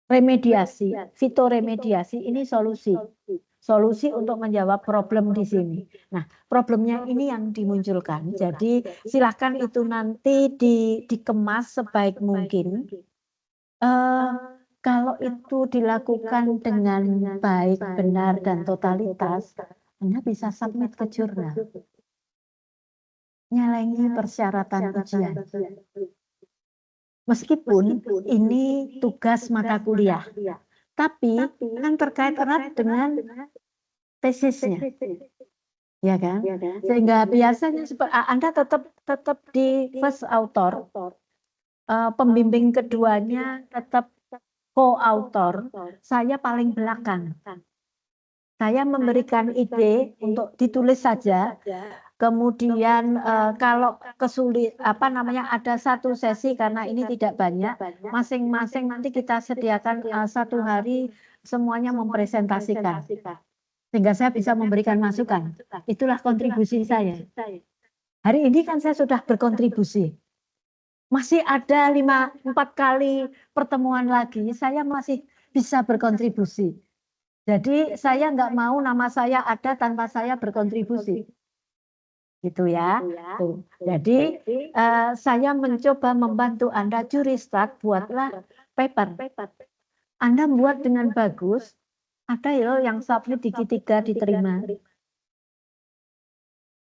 remediasi, fitoremediasi ini solusi untuk menjawab problem di sini. Nah, problemnya ini yang dimunculkan. Jadi silakan itu nanti dikemas sebaik mungkin. Kalau itu dilakukan dengan baik, benar, dan totalitas, Anda bisa submit ke jurnal. Nyalengi persyaratan ujian. Meskipun ini tugas mata kuliah, tapi kan terkait erat dengan tesisnya, ya kan? Sehingga biasanya Anda tetap di first author, pembimbing keduanya tetap co-author, saya paling belakang. Saya memberikan ide untuk ditulis saja. Kemudian kalau ada satu sesi karena ini tidak banyak, masing-masing nanti kita sediakan 1 hari semuanya mempresentasikan. Sehingga saya bisa memberikan masukan. Itulah kontribusi saya. Hari ini kan saya sudah berkontribusi. Masih ada 4 kali pertemuan lagi, saya masih bisa berkontribusi. Jadi saya nggak mau nama saya ada tanpa saya berkontribusi. Gitu ya. Tuh. Jadi saya mencoba membantu Anda curi start, buatlah paper. Anda buat dengan bagus, ada ya yang submit dikit-tiga diterima.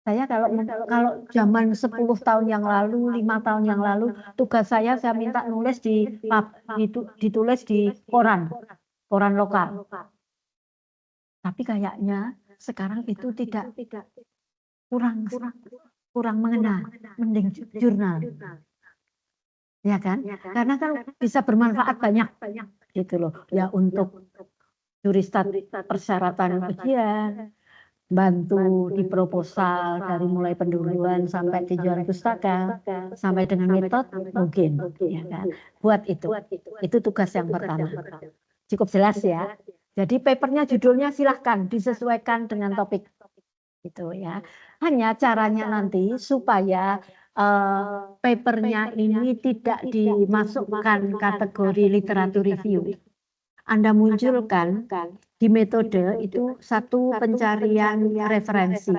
Saya kalau zaman 10 tahun yang lalu, 5 tahun yang lalu, tugas saya minta nulis ditulis di koran lokal. Tapi kayaknya sekarang itu tidak kurang mengena, mending jurnal, ya kan? Karena kan bisa bermanfaat banyak, gitu loh. Ya untuk curi start persyaratan ujian, bantu di proposal dari mulai pendahuluan sampai tinjauan pustaka, sampai dengan metode mungkin, ya kan? Buat itu tugas yang pertama. Cukup jelas ya. Jadi papernya judulnya silahkan disesuaikan dengan topik. Gitu ya. Hanya caranya nanti supaya papernya ini tidak dimasukkan kategori literatur review. Anda munculkan di metode itu satu pencarian referensi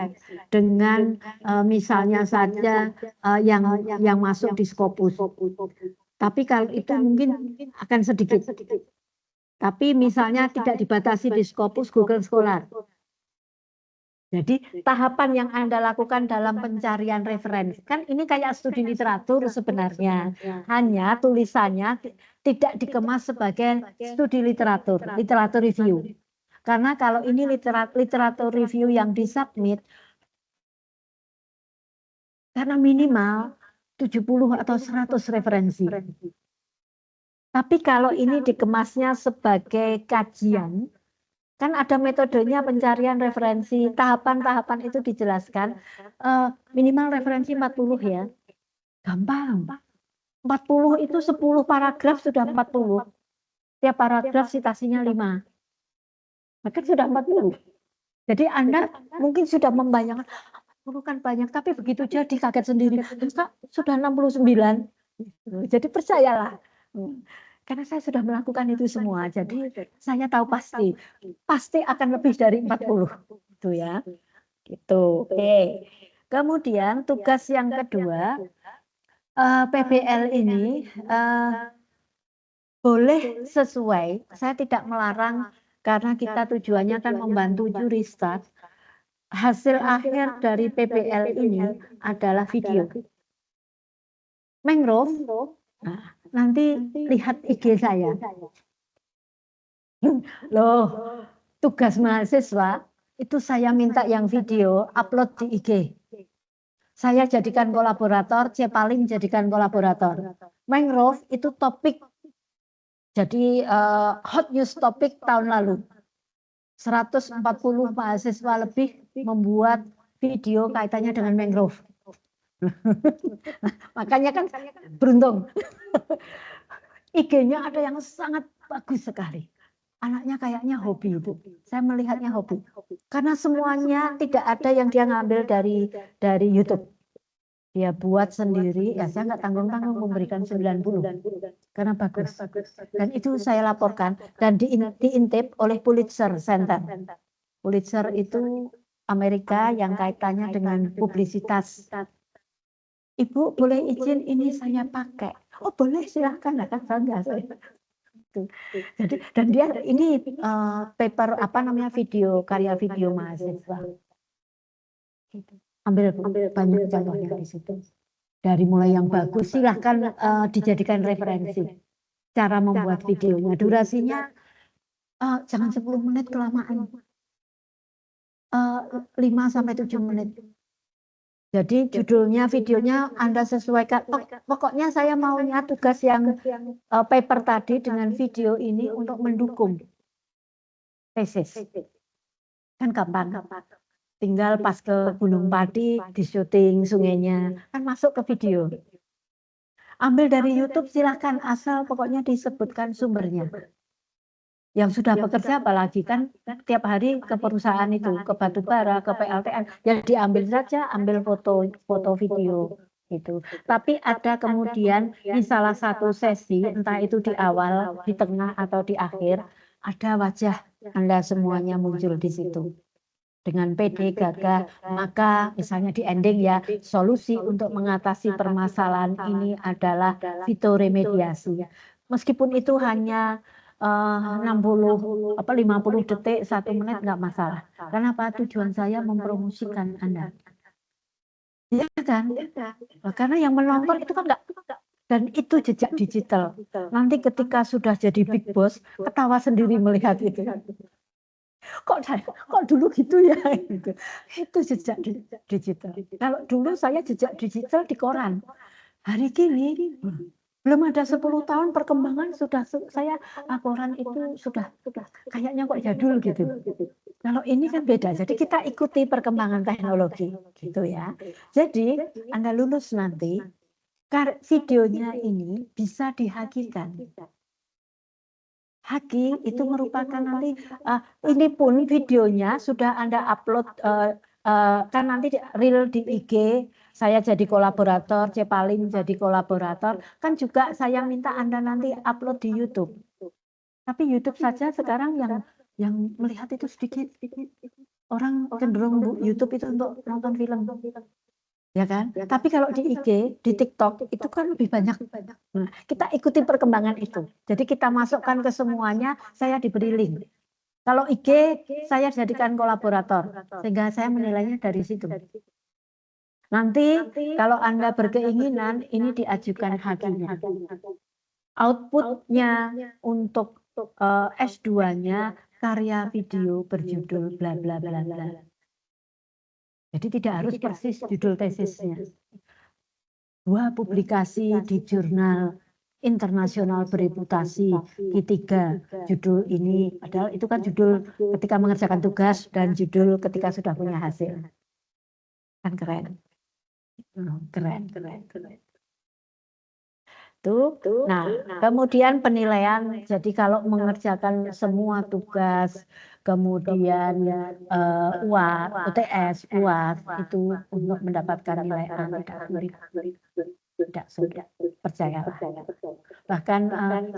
dengan misalnya saja yang masuk di Scopus. Tapi kalau itu mungkin akan sedikit. Tapi misalnya tidak dibatasi di Scopus, Google Scholar. Jadi tahapan yang Anda lakukan dalam pencarian referensi, kan ini kayak studi literatur sebenarnya. Hanya tulisannya tidak dikemas sebagai studi literatur review. Karena kalau ini literatur review yang disubmit, karena minimal 70 atau 100 referensi. Tapi kalau ini dikemasnya sebagai kajian Kan ada metodenya pencarian referensi, tahapan-tahapan itu dijelaskan. Minimal referensi 40 ya. Gampang. 40 itu 10 paragraf sudah 40. Tiap paragraf citasinya 5. Maka sudah 40. Jadi Anda mungkin sudah membayangkan, 40 kan banyak, tapi begitu jadi kaget sendiri. Kak, sudah 69. Jadi percayalah. Karena saya sudah melakukan itu semua, jadi saya tahu pasti akan lebih dari 40 itu ya. Gitu. Oke. Kemudian tugas yang kedua, PBL ini boleh sesuai, saya tidak melarang karena kita tujuannya kan membantu Juristat. Hasil akhir dari PBL ini adalah video. Mangrove, nah, nanti lihat IG saya. Loh, tugas mahasiswa itu saya minta yang video upload di IG. Saya jadikan kolaborator, Cepaling jadikan kolaborator. Mangrove itu topik, jadi hot news topik tahun lalu. 140 mahasiswa lebih membuat video kaitannya dengan mangrove. Makanya kan beruntung. IG-nya ada yang sangat bagus sekali. Anaknya kayaknya hobi itu. Saya melihatnya hobi. Karena semuanya tidak ada yang dia ngambil dari YouTube. Dia buat sendiri, ya saya nggak tanggung-tanggung memberikan 90. Karena bagus. Dan itu saya laporkan dan diintip oleh Pulitzer Center. Pulitzer itu Amerika yang kaitannya dengan publisitas. Ibu boleh izin ini saya pakai. Oh boleh silahkan, lah kan bangga saya. Jadi dan dia ini paper video karya video mahasiswa. Ambil banyak contohnya di situ. Dari mulai yang bagus silahkan dijadikan referensi. Cara membuat videonya, durasinya jangan 10 menit kelamaan. 5 sampai 7 menit. Jadi judulnya, videonya Anda sesuaikan. Pokoknya saya maunya tugas yang paper tadi dengan video ini untuk mendukung tesis. Kan gampang. Tinggal pas ke Gunung Pati, di syuting sungainya, kan masuk ke video. Ambil dari YouTube silahkan, asal pokoknya disebutkan sumbernya. Yang sudah bekerja apalagi kan tiap hari ke perusahaan itu, ke batubara, ke PLTN, ya diambil saja, ambil foto video gitu. Tapi ada kemudian di salah satu sesi, entah itu di awal, di tengah atau di akhir, ada wajah Anda semuanya muncul di situ. Dengan PD gagah, maka misalnya di ending ya, solusi untuk mengatasi permasalahan ini adalah fitoremediasi. Meskipun itu hanya 50 detik, 1 menit nggak masalah. Kenapa? Tujuan saya mempromosikan Anda. Ya kan? Karena yang menonton itu kan nggak, dan itu jejak digital. Nanti ketika sudah jadi big boss, ketawa sendiri melihat itu. Kok dulu gitu ya? Itu jejak digital. Kalau dulu saya jejak digital di koran. Hari ini belum ada 10 tahun perkembangan sudah saya laporan itu sudah kayaknya kok jadul gitu. Kalau ini kan beda. Jadi kita ikuti perkembangan teknologi gitu ya. Jadi Anda lulus nanti videonya ini bisa dihakikan. Haki itu merupakan nanti ini pun videonya sudah Anda upload kan nanti reel di IG, saya jadi kolaborator, Cepaling jadi kolaborator, kan juga saya minta Anda nanti upload di YouTube. Tapi YouTube saja sekarang yang melihat itu sedikit. Orang cenderung YouTube itu untuk nonton film. Ya kan? Tapi kalau di IG, di TikTok itu kan lebih banyak. Nah, kita ikuti perkembangan itu. Jadi kita masukkan ke semuanya, saya diberi link. Kalau IG saya jadikan kolaborator, sehingga saya menilainya dari situ. Nanti kalau Anda berkeinginan, ini diajukan hakinya. Outputnya untuk S2-nya karya video berjudul bla bla bla bla. Jadi tidak harus persis judul tesisnya. 2 publikasi di jurnal internasional bereputasi Q3 judul ini, padahal itu kan judul ketika mengerjakan tugas dan judul ketika sudah punya hasil. Kan keren. Keren. Tuh. Nah, kemudian penilaian. Jadi kalau mengerjakan semua tugas, kemudian UTS, UAS itu untuk mendapatkan nilai A tidak sulit, percayalah. Bahkan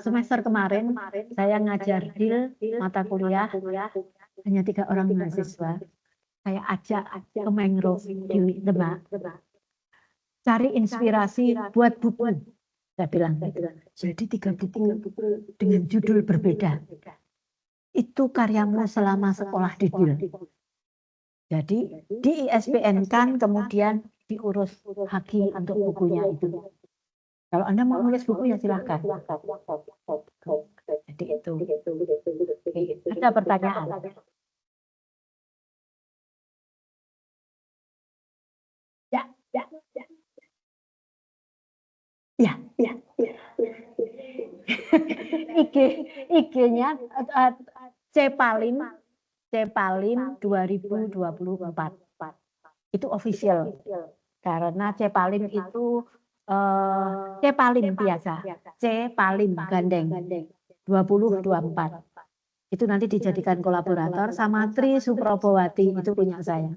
semester kemarin saya ngajar DIL mata kuliah hanya 3 orang mahasiswa. Saya ajak ke mangrove di Demak, cari inspirasi buat buku. Saya bilang gitu. Jadi 3 buku dengan judul berbeda. Itu karyamu selama sekolah di DIL. Jadi di ISBN kan kemudian diurus Haki untuk bukunya itu. Kalau Anda mau nulis buku ya silahkan. Jadi itu. Oke, ada pertanyaan? Ya. IG-nya Cepalim 2024. Itu official. Karena Cepalim itu Cepalim biasa. Cepalim gandeng 2024. Itu nanti dijadikan kolaborator sama Tri Suprabowati, itu punya saya.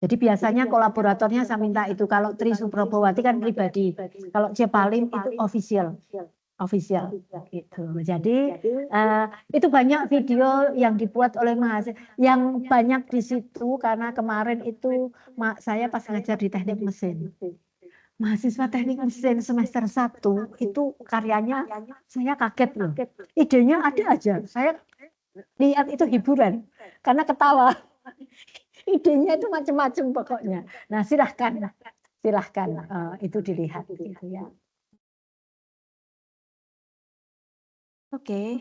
Jadi biasanya kolaboratornya saya minta itu. Kalau Tri Suprabowati kan pribadi. Kalau Cepalim itu official gitu. Jadi itu banyak video yang dibuat oleh mahasiswa yang banyak di situ karena kemarin itu saya pas ngajar di teknik mesin. Mahasiswa teknik mesin semester 1 itu karyanya saya kaget loh. Idenya ada aja. Saya lihat itu hiburan karena ketawa. Idenya itu macam-macam pokoknya. Nah, silahkan itu dilihat gitu ya. Oke.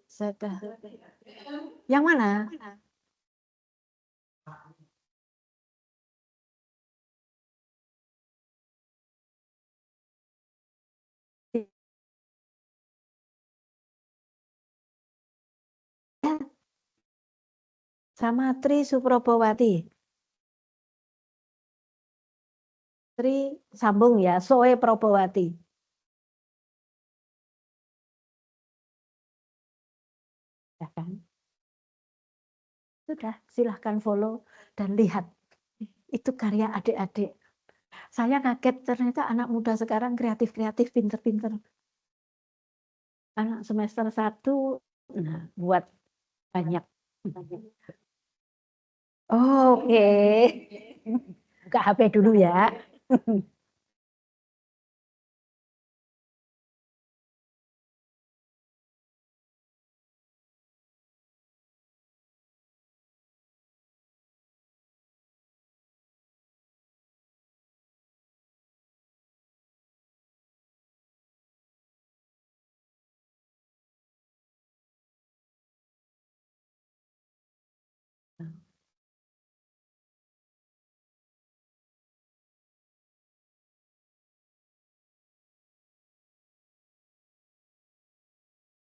Sudah. Yang mana? Sama Tri Suprabowati. Tri sambung ya, Soe Probowati. Ya kan? Sudah, silahkan follow dan lihat. Itu karya adik-adik. Saya kaget ternyata anak muda sekarang kreatif-kreatif, pinter-pinter. Anak semester 1, nah buat banyak. Oke. Buka HP dulu ya.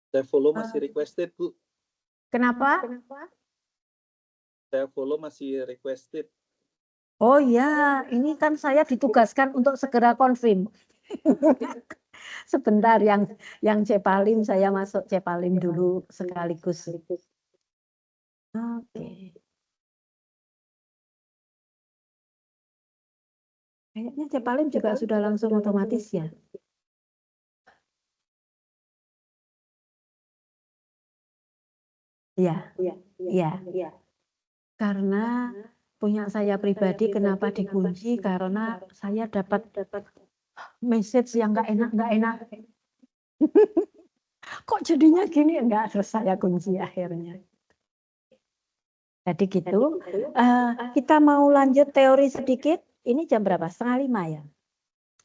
Saya follow masih requested, Bu. Kenapa? Saya follow masih requested. Oh ya, ini kan saya ditugaskan untuk segera konfirm. Sebentar yang Cepalim saya masuk Cepalim dulu sekaligus. Oke. Kayaknya Cepalim juga sudah langsung otomatis ya. Iya. Karena punya saya pribadi kenapa dikunci karena saya dapat message yang nggak enak. Kok jadinya gini enggak, terus saya kunci akhirnya. Jadi gitu. Kita mau lanjut teori sedikit. Ini jam berapa? 4:30 ya?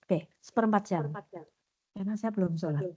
Oke, 1/4 jam. Karena saya belum sholat.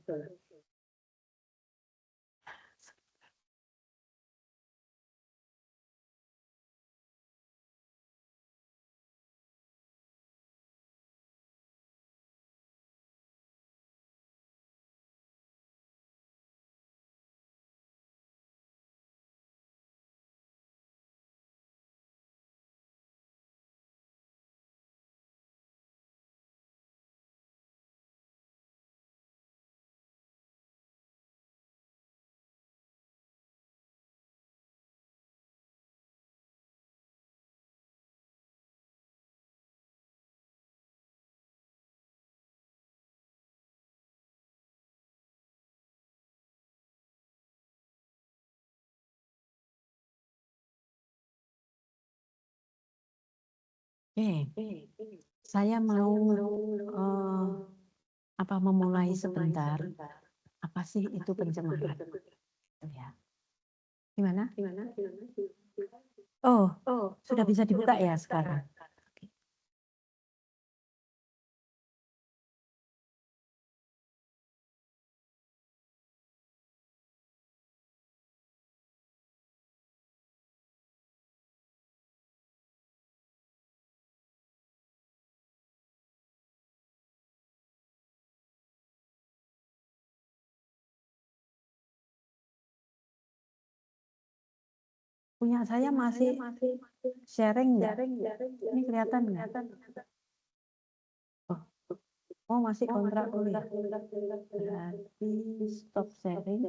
Saya mau memulai sebentar. Apa sih itu pencemaran? Ya. Gimana? Oh, sudah bisa dibuka ya sekarang. Punya saya masih sharing nggak? Ini kelihatan nggak? Oh masih kontrak dulu ya? Berarti stop sharing.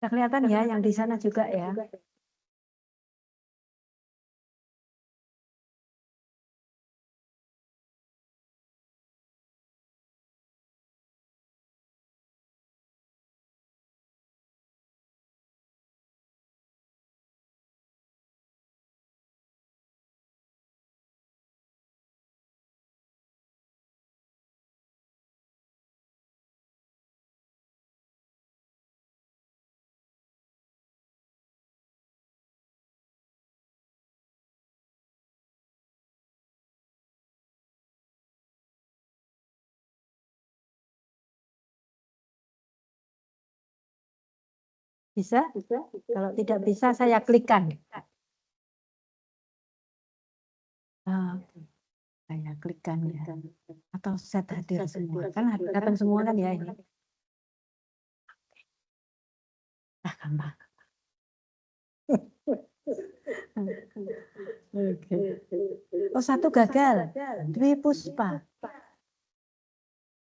Sudah kelihatan ya yang di sana juga ya. Bisa? Kalau tidak bisa saya klikkan. Saya klikkan ya. Atau set hadir semua. Kan harus datang semua kan ya ini. Gampang. Oke. Oh satu gagal. Dwi Puspa.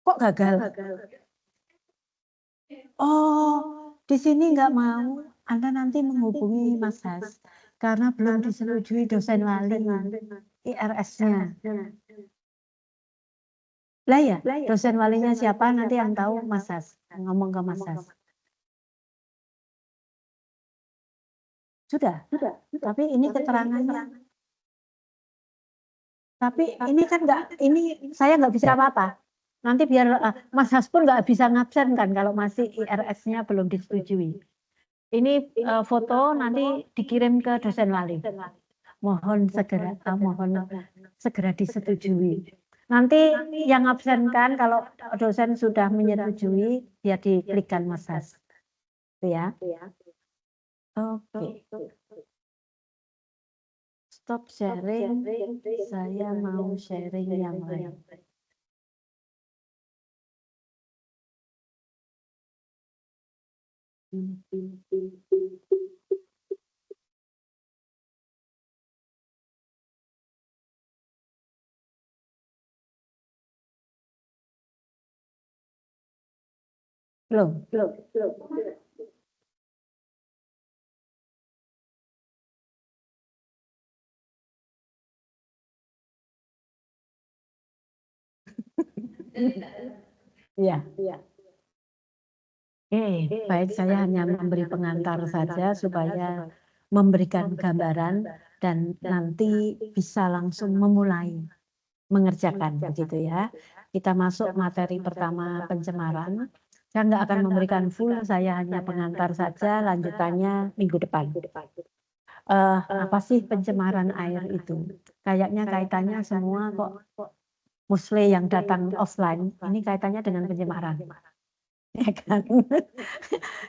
Kok gagal? Oh, di sini nggak mau. Anda nanti menghubungi Mas Has karena belum disetujui dosen wali IRS-nya. Lah ya, dosen walinya siapa nanti yang tahu Mas Has. Ngomong ke Mas Has. Sudah. Tapi ini keterangannya. Tapi ini kan saya nggak bisa apa-apa. Nanti biar Mas Has pun nggak bisa ngabsen kan kalau masih IRS-nya belum disetujui. Ini foto nanti dikirim ke dosen wali. Mohon segera disetujui. Nanti yang absenkan kalau dosen sudah menyetujui dia diklikkan Mas Has. Itu ya. Oke. Stop sharing. Saya mau sharing yang lain. Belum. Iya. Baik, saya hanya memberi pengantar saja supaya memberikan gambaran dan nanti bisa langsung memulai mengerjakan begitu ya. Kita masuk materi pertama pencemaran. Saya nggak akan memberikan full, saya hanya pengantar saja, lanjutannya minggu depan. Apa sih pencemaran air itu? Kayaknya kaitannya semua kok musle yang datang offline, ini kaitannya dengan pencemaran. Ya kan?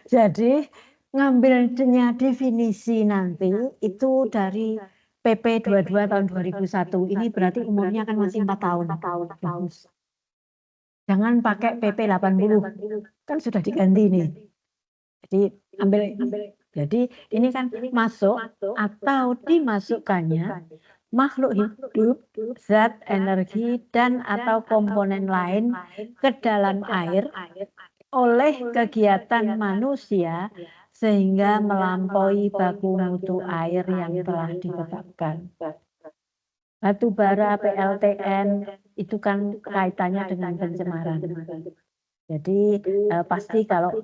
Jadi ngambilnya definisi nanti itu dari PP 22 tahun 2001. Ini berarti umurnya kan masih 4 tahun. Bagus. Jangan pakai PP 80. Kan sudah diganti nih. Jadi Jadi ini kan masuk atau dimasukkannya makhluk hidup, zat, energi, dan atau komponen lain ke dalam air oleh kegiatan manusia sehingga melampaui baku mutu air yang telah ditetapkan. Batu bara, PLTN, itu kan kaitannya dengan pencemaran. Jadi pasti kalau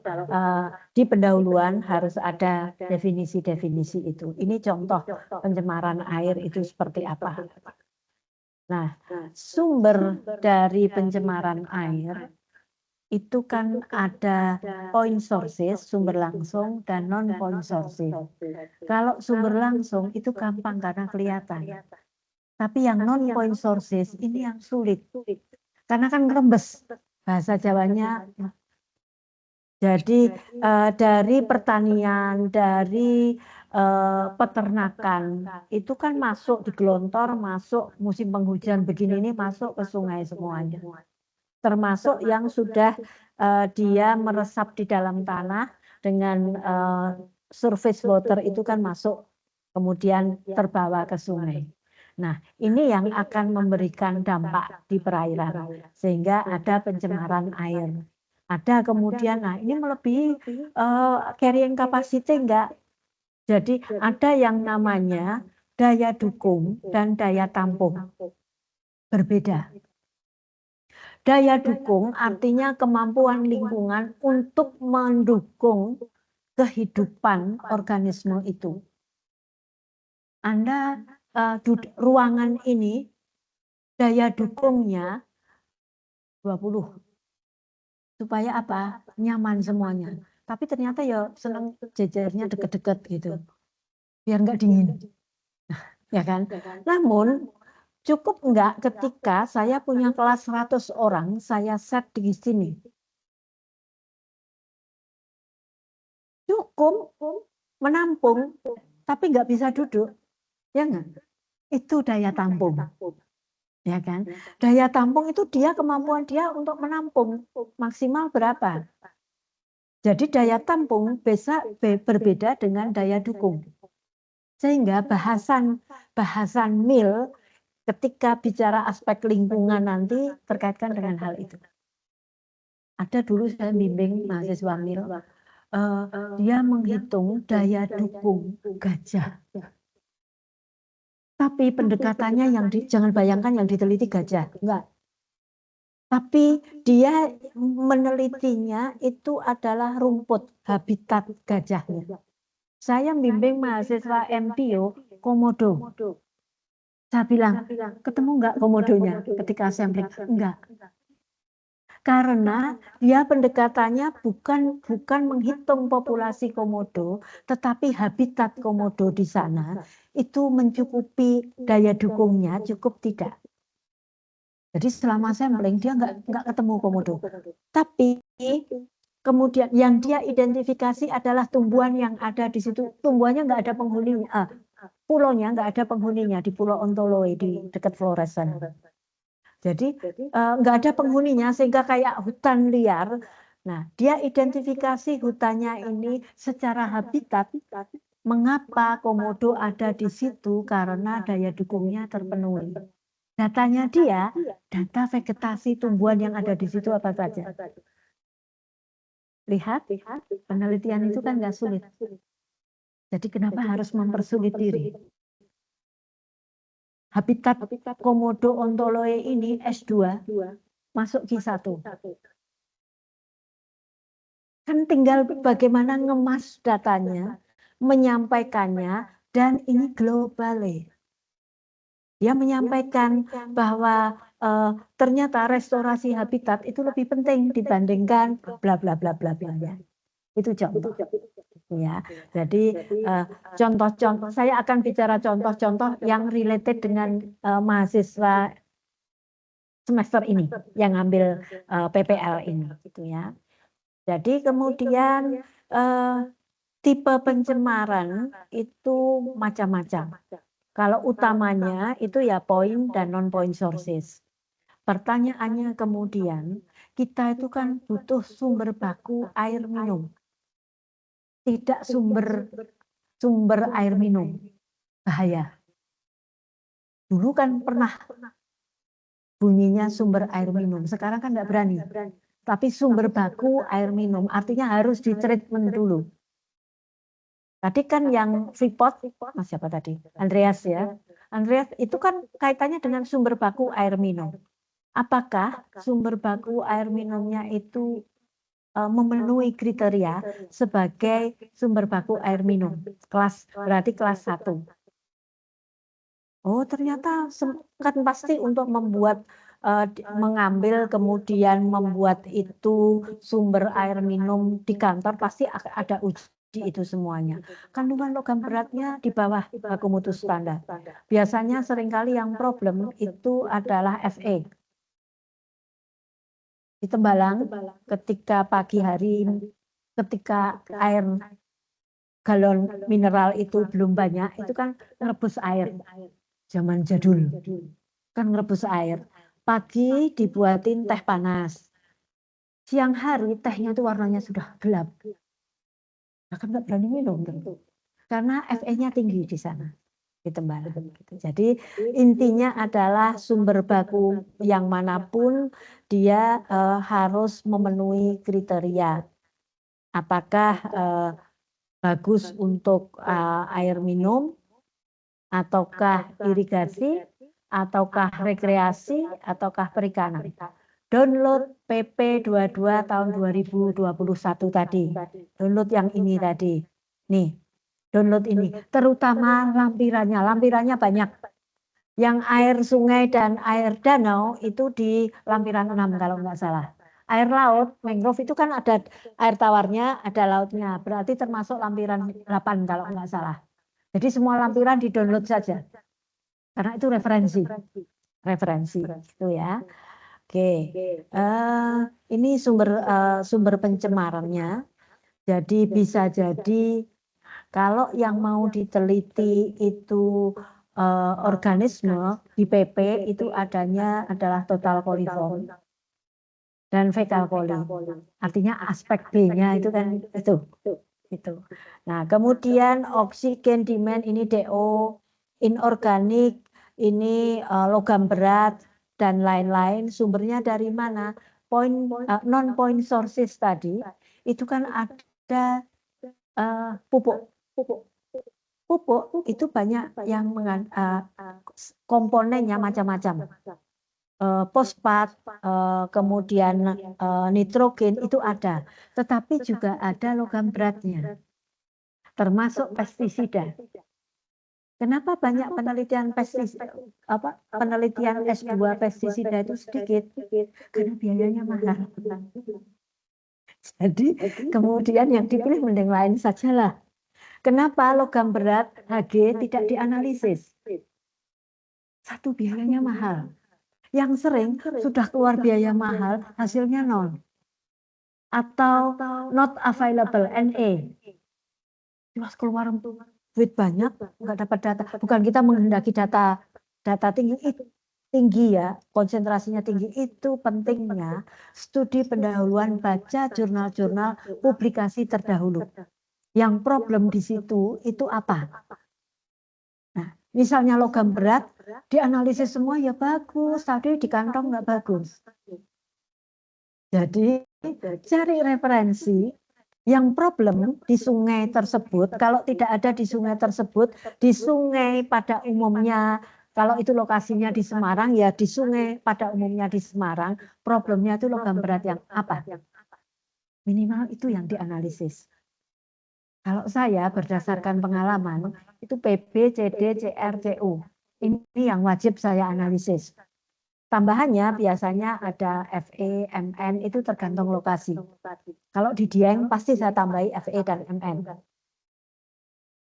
di pendahuluan harus ada definisi-definisi itu. Ini contoh pencemaran air itu seperti apa. Nah, sumber dari pencemaran air itu kan ada point sources, sumber langsung, dan non-point sources. Kalau sumber langsung itu gampang karena kelihatan. Tapi yang non-point sources ini yang sulit. Karena kan rembes, bahasa Jawanya. Jadi dari pertanian, dari peternakan, itu kan masuk di gelontor, masuk musim penghujan begini ini masuk ke sungai semuanya. Termasuk yang sudah dia meresap di dalam tanah dengan surface water itu kan masuk kemudian terbawa ke sungai. Nah, ini yang akan memberikan dampak di perairan sehingga ada pencemaran air. Ada kemudian, nah ini melebihi carrying capacity enggak? Jadi ada yang namanya daya dukung dan daya tampung. Berbeda. Daya dukung artinya kemampuan lingkungan untuk mendukung kehidupan organisme itu. Anda ruangan ini daya dukungnya 20. Supaya apa? Nyaman semuanya. Tapi ternyata ya senang jejernya deket-deket gitu. Biar nggak dingin. Ya kan? Namun cukup enggak ketika saya punya kelas 100 orang, saya set di sini. Cukup menampung, tapi enggak bisa duduk. Ya enggak? Itu daya tampung. Ya kan? Daya tampung itu dia kemampuan dia untuk menampung. Maksimal berapa? Jadi daya tampung bisa berbeda dengan daya dukung. Sehingga bahasan MIL ketika bicara aspek lingkungan nanti terkaitkan dengan hal itu. Ada dulu saya bimbing mahasiswa MIL, dia menghitung daya dukung gajah. Tapi pendekatannya jangan bayangkan yang diteliti gajah, enggak. Tapi dia menelitinya itu adalah rumput, habitat gajahnya. Saya bimbing mahasiswa MPO komodo. Saya bilang, ketemu enggak komodonya ketika sampling? Enggak. Karena dia pendekatannya bukan menghitung populasi komodo, tetapi habitat komodo di sana itu mencukupi daya dukungnya, cukup tidak. Jadi selama sampling dia enggak ketemu komodo. Tapi kemudian yang dia identifikasi adalah tumbuhan yang ada di situ. Tumbuhannya enggak ada penghuninya. Pulaunya enggak ada penghuninya di Pulau Ontoloe di dekat Flores sana. Jadi enggak ada penghuninya sehingga kayak hutan liar. Nah, dia identifikasi hutannya ini secara habitat. Mengapa komodo ada di situ? Karena daya dukungnya terpenuhi. Datanya dia, data vegetasi tumbuhan yang ada di situ apa saja. Lihat, penelitian itu kan nggak sulit. Jadi kenapa harus mempersulit diri? Habitat komodo ontoloe ini S2 masuk Q1. Kan tinggal bagaimana ngemas datanya, menyampaikannya, dan ini global. Dia menyampaikan bahwa ternyata restorasi habitat itu lebih penting dibandingkan bla bla bla bla bla. Itu contoh. Ya, jadi contoh-contoh saya akan bicara contoh-contoh yang related dengan mahasiswa semester ini yang ambil PPL ini, gitu ya. Jadi kemudian tipe pencemaran itu macam-macam. Kalau utamanya itu ya point dan non-point sources. Pertanyaannya kemudian kita itu kan butuh sumber baku air minum. Tidak sumber air minum, bahaya. Dulu kan pernah bunyinya sumber air minum, sekarang kan nggak berani. Tapi sumber baku air minum, artinya harus di-treatment dulu. Tadi kan yang Freeport, Mas siapa tadi? Andreas ya. Andreas itu kan kaitannya dengan sumber baku air minum. Apakah sumber baku air minumnya itu memenuhi kriteria sebagai sumber baku air minum? Berarti kelas 1. Oh, ternyata kan pasti untuk membuat mengambil kemudian membuat itu sumber air minum di kantor pasti ada uji itu semuanya. Kandungan logam beratnya di bawah baku mutu standar. Biasanya seringkali yang problem itu adalah Fe. Di Tembalang ketika pagi hari, ketika air galon mineral itu belum banyak, itu kan ngerebus air. Zaman jadul kan ngerebus air. Pagi dibuatin teh panas, siang hari tehnya itu warnanya sudah gelap. Nah, kan nggak berani minum tentu, karena Fe-nya tinggi di sana di Tembalang. Jadi intinya adalah sumber baku yang manapun dia harus memenuhi kriteria. Apakah bagus untuk air minum, ataukah irigasi, ataukah rekreasi, ataukah perikanan. Download PP 22 tahun 2021 tadi. Download yang ini tadi. Nih, download ini. Terutama lampirannya. Lampirannya banyak. Yang air sungai dan air danau itu di lampiran 6 kalau nggak salah. Air laut, mangrove itu kan ada air tawarnya, ada lautnya. Berarti termasuk lampiran 8 kalau nggak salah. Jadi semua lampiran di-download saja. Karena itu referensi itu ya. Oke. Ini sumber pencemarannya. Jadi bisa jadi kalau yang mau diteliti itu organisme di PP itu adanya adalah total coliform dan fecal coli. Artinya aspek B-nya itu kan itu. Nah, kemudian oksigen demand ini DO, inorganik ini logam berat dan lain-lain. Sumbernya dari mana? Non-point sources tadi itu kan ada pupuk. Pupuk itu banyak yang komponennya macam-macam. Fosfat, kemudian nitrogen itu ada, tetapi juga ada logam beratnya, termasuk pestisida. Kenapa banyak penelitian penelitian S2 pestisida itu sedikit? Karena biayanya mahal. Jadi kemudian yang dipilih mending lain sajalah. Kenapa logam berat Hg tidak dianalisis? Satu, biayanya mahal. Yang sering sudah keluar biaya mahal, hasilnya 0. Atau not available, NA. Jelas keluar duit banyak, nggak dapat data. Bukan kita menghendaki data tinggi ya, konsentrasinya tinggi. Itu pentingnya studi pendahuluan, baca jurnal-jurnal publikasi terdahulu. Yang problem di situ itu apa? Nah, misalnya logam berat, dianalisis semua ya bagus, tapi di kantong nggak bagus. Jadi cari referensi yang problem di sungai tersebut. Kalau tidak ada di sungai tersebut, di sungai pada umumnya, kalau itu lokasinya di Semarang, ya di sungai pada umumnya di Semarang, problemnya itu logam berat yang apa? Minimal itu yang dianalisis. Kalau saya berdasarkan pengalaman, itu PB, CD, CR, CU. Ini yang wajib saya analisis. Tambahannya biasanya ada FE, MN, itu tergantung lokasi. Kalau di Dieng pasti saya tambahi FE dan MN.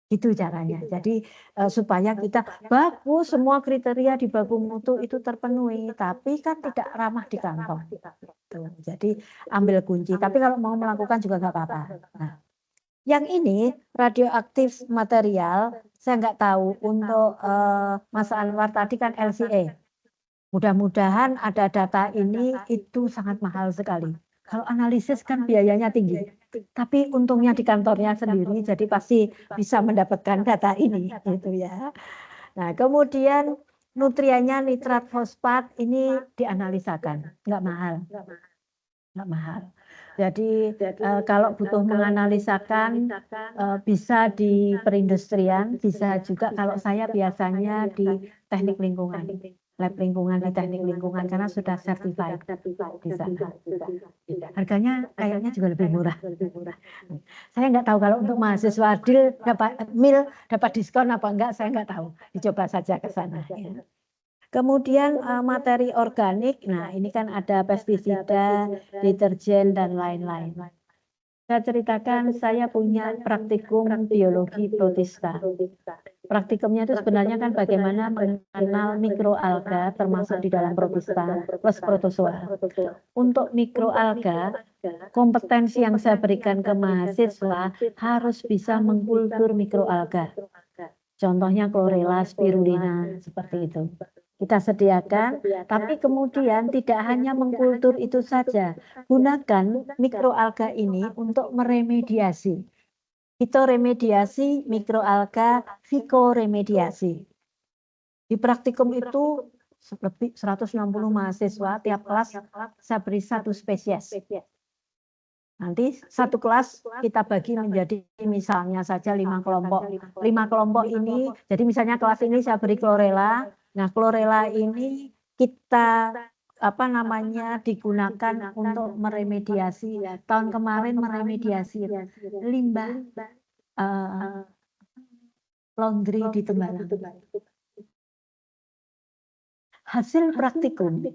Itu caranya. Jadi supaya kita bagus, semua kriteria di baku mutu itu terpenuhi, tapi kan tidak ramah di kantong. Jadi ambil kunci. Tapi kalau mau melakukan juga nggak apa-apa. Nah, yang ini radioaktif material, saya nggak tahu untuk Mas Anwar tadi kan LCA. Mudah-mudahan ada data ini, itu sangat mahal sekali. Kalau analisis kan biayanya tinggi. Tapi untungnya di kantornya sendiri, jadi pasti bisa mendapatkan data ini, gitu ya. Nah, kemudian nutriennya nitrat fosfat ini dianalisakan, nggak mahal. Jadi kalau butuh menganalisakan bisa di perindustrian, bisa juga kalau saya biasanya di teknik lingkungan, lab lingkungan di teknik lingkungan karena sudah certified di sana. Harganya kayaknya juga lebih murah. Saya nggak tahu kalau untuk mahasiswa MIL dapat diskon apa enggak, saya nggak tahu. Dicoba saja ke sana. Ya. Kemudian materi organik, nah ini kan ada pestisida, deterjen, dan lain-lain. Saya ceritakan saya punya praktikum biologi protista. Praktikumnya itu sebenarnya kan bagaimana mengenal mikroalga termasuk di dalam protista plus protozoa. Untuk mikroalga, kompetensi yang saya berikan ke mahasiswa harus bisa mengkultur mikroalga. Contohnya chlorella, spirulina, seperti itu. Kita sediakan, tapi kemudian tidak hanya mengkultur itu saja. Gunakan mikroalga ini untuk meremediasi. Fitoremediasi, mikroalga, fikoremediasi. Di praktikum itu lebih 160 mahasiswa, tiap kelas saya beri 1 spesies. Nanti satu kelas kita bagi menjadi misalnya saja 5 kelompok. 5 kelompok ini, jadi misalnya kelas ini saya beri chlorella. Nah, chlorella ini kita digunakan untuk meremediasi. Tahun kemarin meremediasi limbah laundry di Tembalang. Hasil praktikum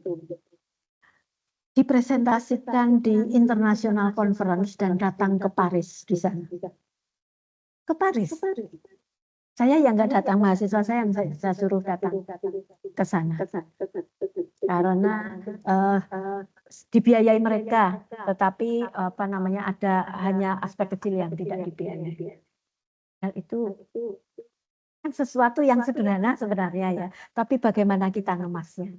dipresentasikan di international conference dan datang ke Paris di sana. Ke Paris. Saya yang nggak datang, mahasiswa saya yang saya suruh datang ke sana. Karena dibiayai mereka, tetapi ada hanya aspek kecil yang tidak dibiayai. Dan itu kan sesuatu yang sederhana sebenarnya ya, tapi bagaimana kita ngemasnya.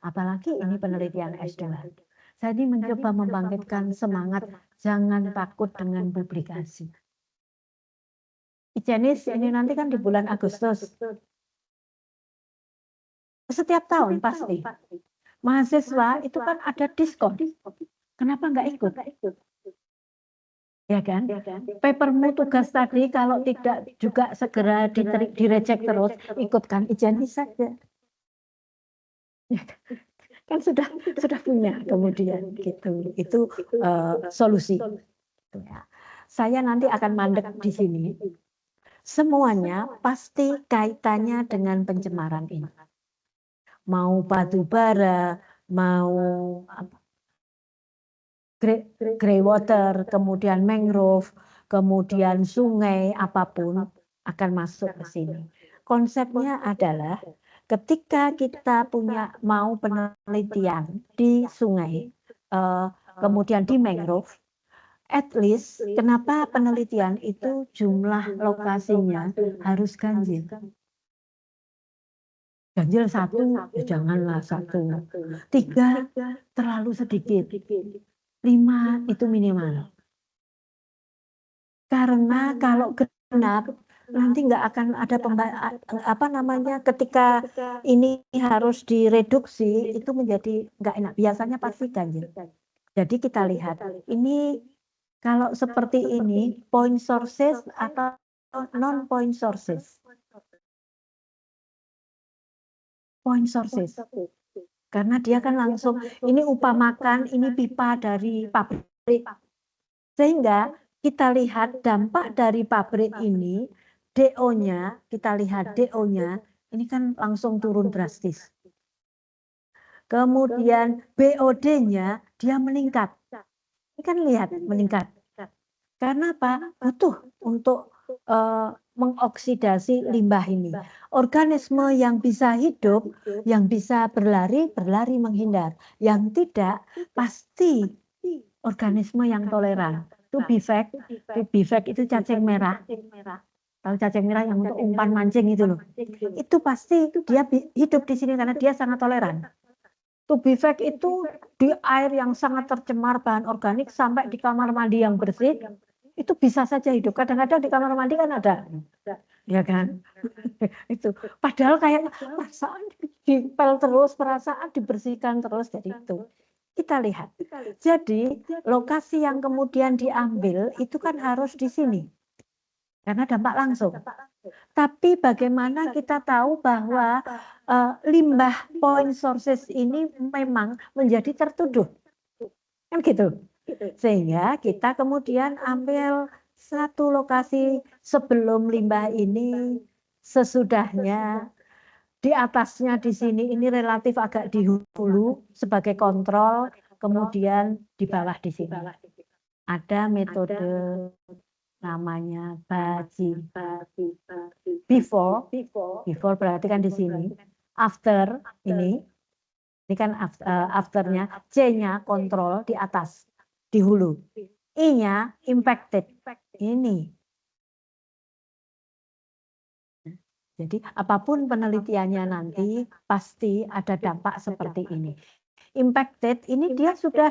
Apalagi ini penelitian S2. Saya ini mencoba membangkitkan semangat, jangan takut dengan publikasi. Ijenis ini nanti kan di bulan Agustus. Setiap tahun pasti. Mahasiswa itu kan ada diskon. Kenapa nggak ikut? Ya kan? Papermu tugas tadi kalau tidak juga segera direject terus, ikutkan Ijenis saja. Kan sudah punya kemudian gitu. Itu solusi. Saya nanti akan mandek di sini. Semuanya pasti kaitannya dengan pencemaran ini. Mau batu bara, mau grey water, kemudian mangrove, kemudian sungai, apapun akan masuk ke sini. Konsepnya adalah ketika kita mau penelitian di sungai, kemudian di mangrove, at least kenapa penelitian itu jumlah lokasinya harus ganjil. Ganjil 1, ya janganlah 1. 3 terlalu sedikit. 5 itu minimal. Karena kalau genap nanti nggak akan ada ketika ini harus direduksi itu menjadi nggak enak. Biasanya pasti ganjil. Jadi kita lihat ini kalau seperti ini point sources atau non point sources. Point sources. Karena dia kan langsung ini upamakan ini pipa dari pabrik. Sehingga kita lihat dampak dari pabrik ini, DO-nya, kita lihat DO-nya, ini kan langsung turun drastis. Kemudian BOD-nya dia meningkat. Ini kan lihat meningkat. Karena apa? Butuh untuk mengoksidasi limbah ini. Organisme yang bisa hidup, yang bisa berlari menghindar. Yang tidak, pasti organisme yang toleran. To be fact itu cacing merah. Tahu cacing merah yang untuk umpan mancing itu loh. Itu pasti dia hidup di sini karena dia sangat toleran. To be fact itu di air yang sangat tercemar bahan organik sampai di kamar mandi yang bersih, itu bisa saja hidup. Kadang-kadang di kamar mandi kan ada. Ya kan? Itu. Padahal kayak perasaan dipel terus, perasaan dibersihkan terus, jadi itu. Kita lihat. Jadi lokasi yang kemudian diambil itu kan harus di sini. Karena dampak langsung. Tapi bagaimana kita tahu bahwa limbah point sources ini memang menjadi tertuduh. Kan gitu. Sehingga kita kemudian ambil satu lokasi sebelum limbah ini, sesudahnya, di atasnya di sini ini relatif agak di hulu sebagai kontrol, kemudian di bawah di sini. Ada metode namanya baji. Before berarti kan di sini. After ini kan afternya, C-nya kontrol di atas, di hulu. I-nya impacted, ini. Jadi apapun penelitiannya nanti pasti ada dampak seperti ini. Impacted ini dia sudah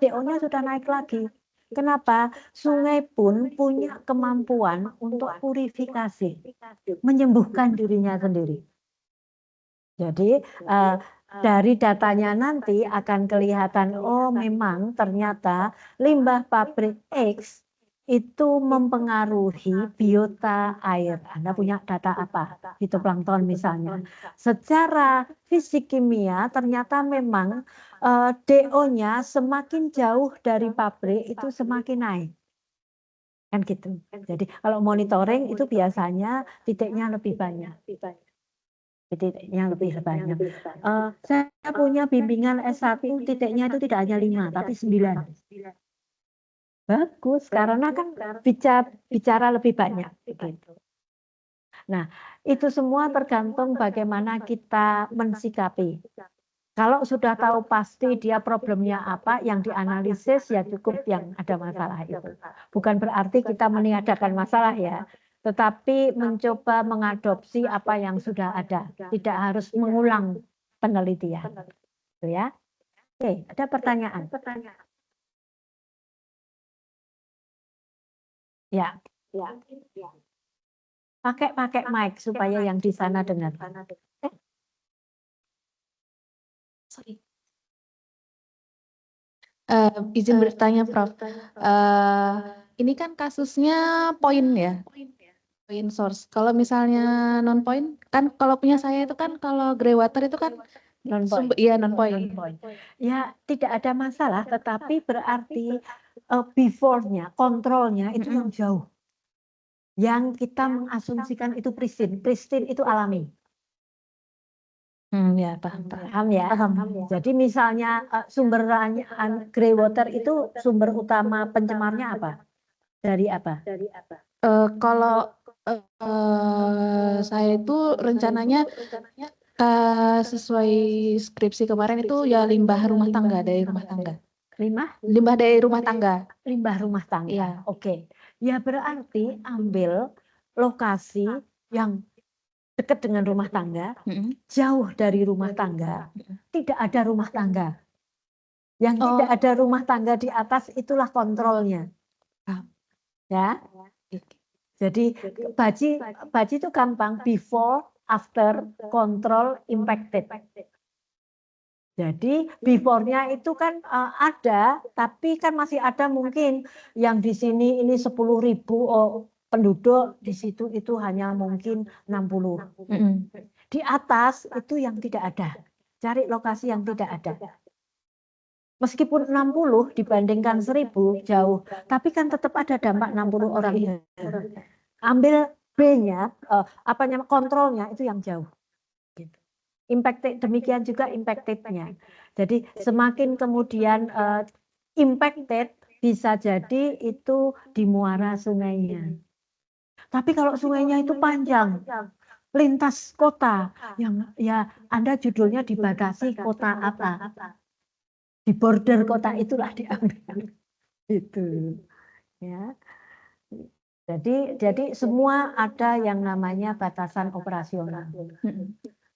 DO-nya sudah naik lagi. Kenapa? Sungai pun punya kemampuan untuk purifikasi, menyembuhkan dirinya sendiri. Jadi dari datanya nanti akan kelihatan, oh memang ternyata limbah pabrik X itu mempengaruhi biota air. Anda punya data apa? Fitoplankton misalnya. Secara fisik kimia ternyata memang DO-nya semakin jauh dari pabrik itu semakin naik. Kan gitu. Jadi kalau monitoring itu biasanya titiknya lebih banyak. Titiknya lebih banyak. Saya punya bimbingan S1 titiknya itu tidak hanya 5 tapi 9. Bagus, karena kan bicara lebih banyak. Begitu. Nah, itu semua tergantung bagaimana kita mensikapi. Kalau sudah tahu pasti dia problemnya apa, yang dianalisis ya cukup yang ada masalah itu. Bukan berarti kita meniadakan masalah ya, tetapi mencoba mengadopsi apa yang sudah ada. Tidak harus mengulang penelitian. Gitu ya. Oke, ada pertanyaan? Ya. Pakai mic supaya yang di sana dengar. Sorry. Izin bertanya, Prof. Ini kan kasusnya point ya, point source. Kalau misalnya non point, kan kalau punya saya itu kan kalau grey water itu kan non point. Iya non point. Ya tidak ada masalah, tetapi berarti before-nya, kontrolnya itu yang jauh. Yang kita mengasumsikan itu pristine. Pristine itu alami. Ya, paham ya. Jadi misalnya sumber grey water itu sumber utama pencemarnya apa? Dari apa? Kalau saya itu rencananya sesuai skripsi kemarin itu ya limbah rumah tangga dari rumah tangga. Limbah dari rumah tangga. Limbah rumah tangga. Iya. Oke. Ya berarti ambil lokasi yang dekat dengan rumah tangga, jauh dari rumah tangga, tidak ada rumah tangga. Yang tidak ada rumah tangga di atas itulah kontrolnya. Ya. Jadi baji itu gampang, before, after, control, impacted. Jadi before-nya itu kan ada, tapi kan masih ada mungkin yang di sini ini 10.000 penduduk, di situ itu hanya mungkin 60. Di atas itu yang tidak ada. Cari lokasi yang tidak ada. Meskipun 60 dibandingkan 1000 jauh, tapi kan tetap ada dampak 60 orang ini. Ambil B-nya, kontrolnya itu yang jauh. Impacted, demikian juga impacted-nya. Jadi semakin kemudian impacted bisa jadi itu di muara sungainya. Tapi kalau sungainya itu panjang, lintas kota, yang ya Anda judulnya dibatasi kota apa? Di border kota itulah diambil. Itu. Ya. Jadi semua ada yang namanya batasan operasional.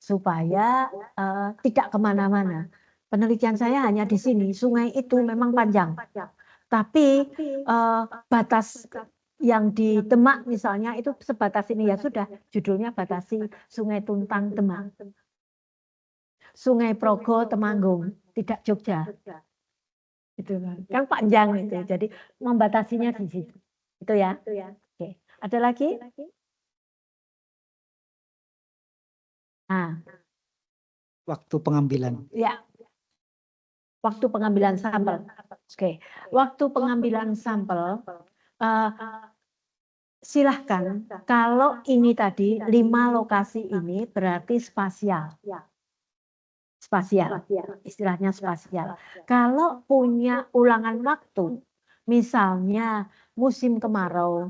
Supaya tidak kemana-mana. Penelitian saya hanya di sini, sungai itu memang panjang. Tapi batas yang di Demak misalnya itu sebatas ini ya sudah, judulnya batasi Sungai Tuntang Demak. Sungai Progo Temanggung, tidak Jogja. Itu kan panjang itu. Jadi membatasinya di situ. Itu ya. Oke. Ada lagi? Nah, Waktu pengambilan. ya. Waktu pengambilan sampel. Oke. Waktu pengambilan sampel silahkan, kalau ini tadi 5 lokasi ini berarti spasial. Spasial, istilahnya spasial. Kalau punya ulangan waktu, misalnya musim kemarau,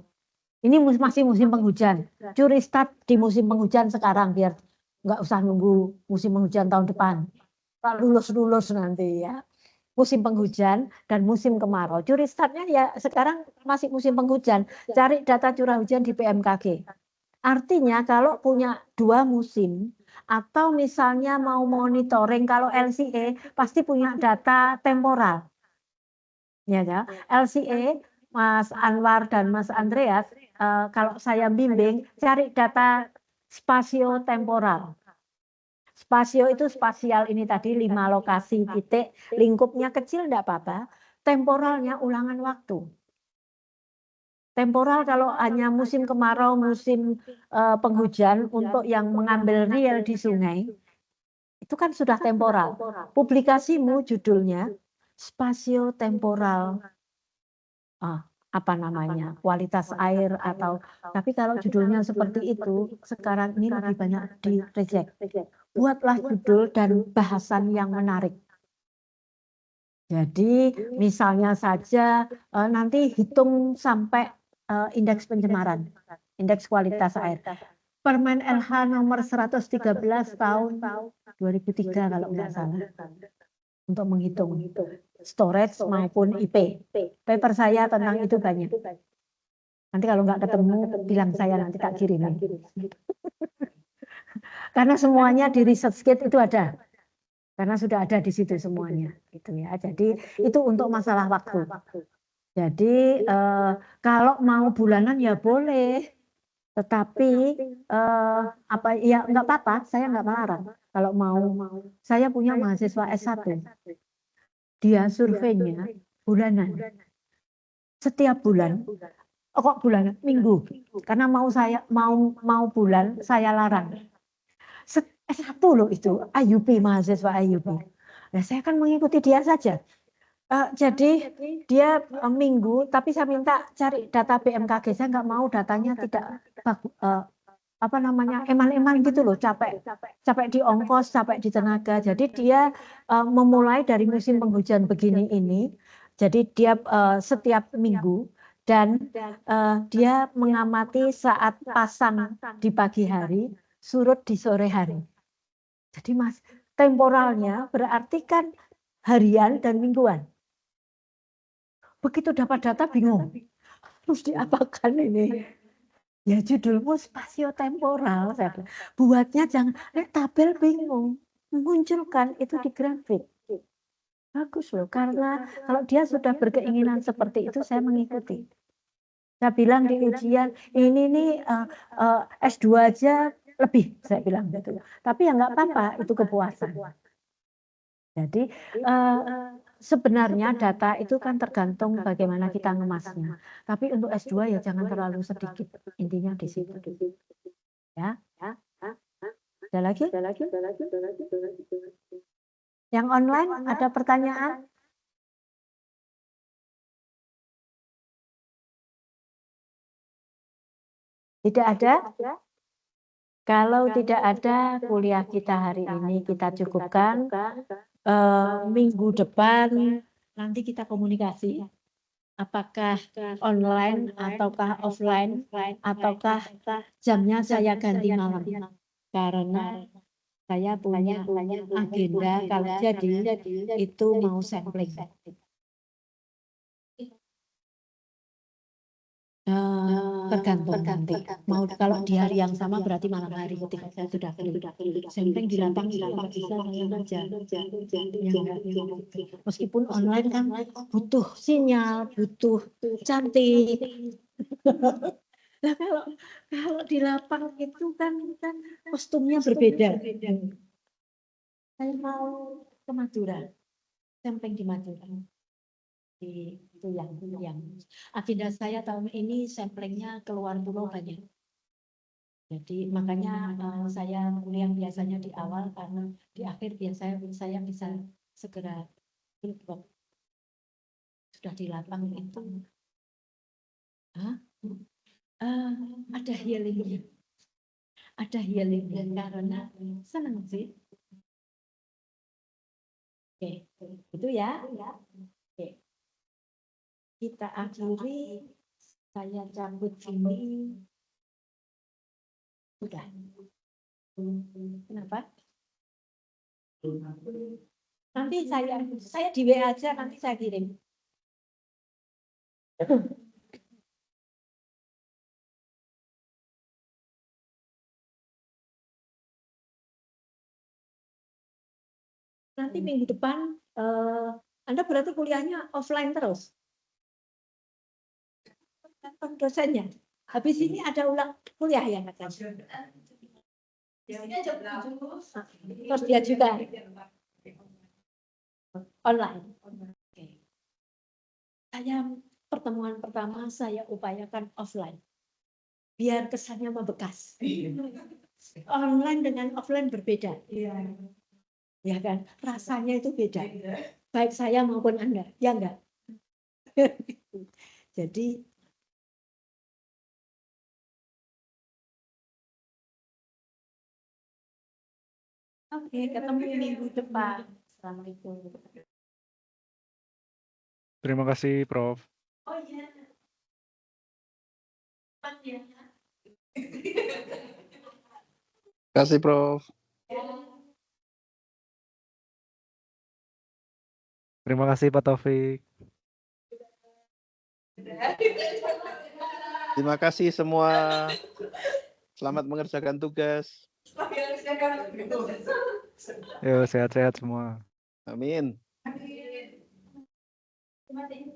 ini masih musim penghujan, curi start di musim penghujan sekarang biar nggak usah nunggu musim penghujan tahun depan. Lulus nanti ya. Musim penghujan dan musim kemarau. Curi startnya ya sekarang masih musim penghujan. Cari data curah hujan di BMKG. Artinya kalau punya 2 musim atau misalnya mau monitoring, kalau LCA pasti punya data temporal. Ya, LCA Mas Anwar dan Mas Andreas, kalau saya bimbing cari data spasio-temporal. Spasio itu spasial ini tadi 5 lokasi titik, lingkupnya kecil enggak apa-apa, temporalnya ulangan waktu. Temporal kalau hanya musim kemarau, musim penghujan untuk yang mengambil real di sungai, itu kan sudah temporal. Publikasimu judulnya spasio temporal, apa namanya, kualitas air atau, tapi kalau judulnya seperti itu, sekarang ini lebih banyak di reject. Buatlah judul dan bahasan yang menarik. Jadi misalnya saja nanti hitung sampai indeks pencemaran, indeks kualitas air. Permen LH nomor 113 tahun 2003 kalau nggak salah. Untuk menghitung storage maupun IP. Paper saya tentang itu banyak. Nanti kalau nggak ketemu, bilang saya nanti tak kirimin. Karena semuanya di ResearchGate itu ada. Karena sudah ada di situ semuanya. Gitu ya. Jadi itu untuk masalah waktu. Jadi kalau mau bulanan ya boleh. Tetapi apa ya nggak apa-apa, saya nggak melarang. Kalau mau, saya punya mahasiswa S1. Dia surveinya bulanan. Setiap bulan, kok bulan? Minggu. Karena mau bulan saya larang. S1 loh itu, IUP, mahasiswa IUP. Nah, saya kan mengikuti dia saja. Jadi dia minggu, tapi saya minta cari data BMKG. Saya nggak mau datanya tidak apa namanya eman-eman gitu loh, capek di ongkos, capek di tenaga. Jadi dia memulai dari musim penghujan begini ini. Jadi dia setiap minggu dan dia mengamati saat pasang di pagi hari, surut di sore hari. Jadi Mas, temporalnya berarti kan harian dan mingguan. Begitu dapat data bingung. Terus diapakan ini? Ya judulmu spasio-temporal. Buatnya jangan, tabel bingung. Munculkan itu di grafik. Bagus loh, karena kalau dia sudah berkeinginan seperti itu, saya mengikuti. Saya bilang di ujian, ini nih S2 aja lebih, saya bilang gitu. Tapi ya nggak apa-apa, itu kepuasan. Jadi sebenarnya data itu kan tergantung bagaimana kita ngemasnya. Tapi untuk S2 ya jangan terlalu sedikit, intinya di situ. Ya. Ada lagi? Yang online ada pertanyaan? Tidak ada? Kalau tidak ada, kuliah kita hari ini kita cukupkan. Minggu depan nanti kita komunikasi. Apakah online ataukah offline, ataukah jamnya saya ganti malam. Karena saya punya agenda kalau jadi itu mau sampling. Tergantung nanti. Mau kalau di hari yang sama berarti malam hari ketika saya sudah free. Sampling di lapang juga bisa saya kerja. Meskipun online kan butuh sinyal, butuh cantik. Nah kalau di lapang itu kan kostumnya berbeda. Saya mau ke Madura, sampling di Madura. Itu yang agenda saya tahun ini samplingnya keluar pulau banyak. Jadi makanya saya kuliah biasanya di awal karena di akhir biasanya saya bisa segera input. Sudah di lapang itu. Ada healingnya. Ada healingnya karena senang sih. Oke, itu ya. Oke. Kita akhiri, saya cabut sini. Udah. Kenapa? Nanti saya di WA aja, nanti saya kirim. Nanti minggu depan Anda berarti kuliahnya offline terus? Dosennya. Habis ini ada ulang kuliah ya katanya. Terus dia juga online. Oke. Pertemuan pertama saya upayakan offline. Biar kesannya membekas. Online dengan offline berbeda. Ya kan? Rasanya itu beda. Baik saya maupun Anda. Ya enggak? Jadi oke, ketemu minggu depan. Assalamualaikum. Terima kasih, Prof. Oh iya. Terima kasih, Prof. Terima kasih, Pak Taufik. Terima kasih semua. Selamat mengerjakan tugas. Yo, sehat-sehat semua. Amin. Mati.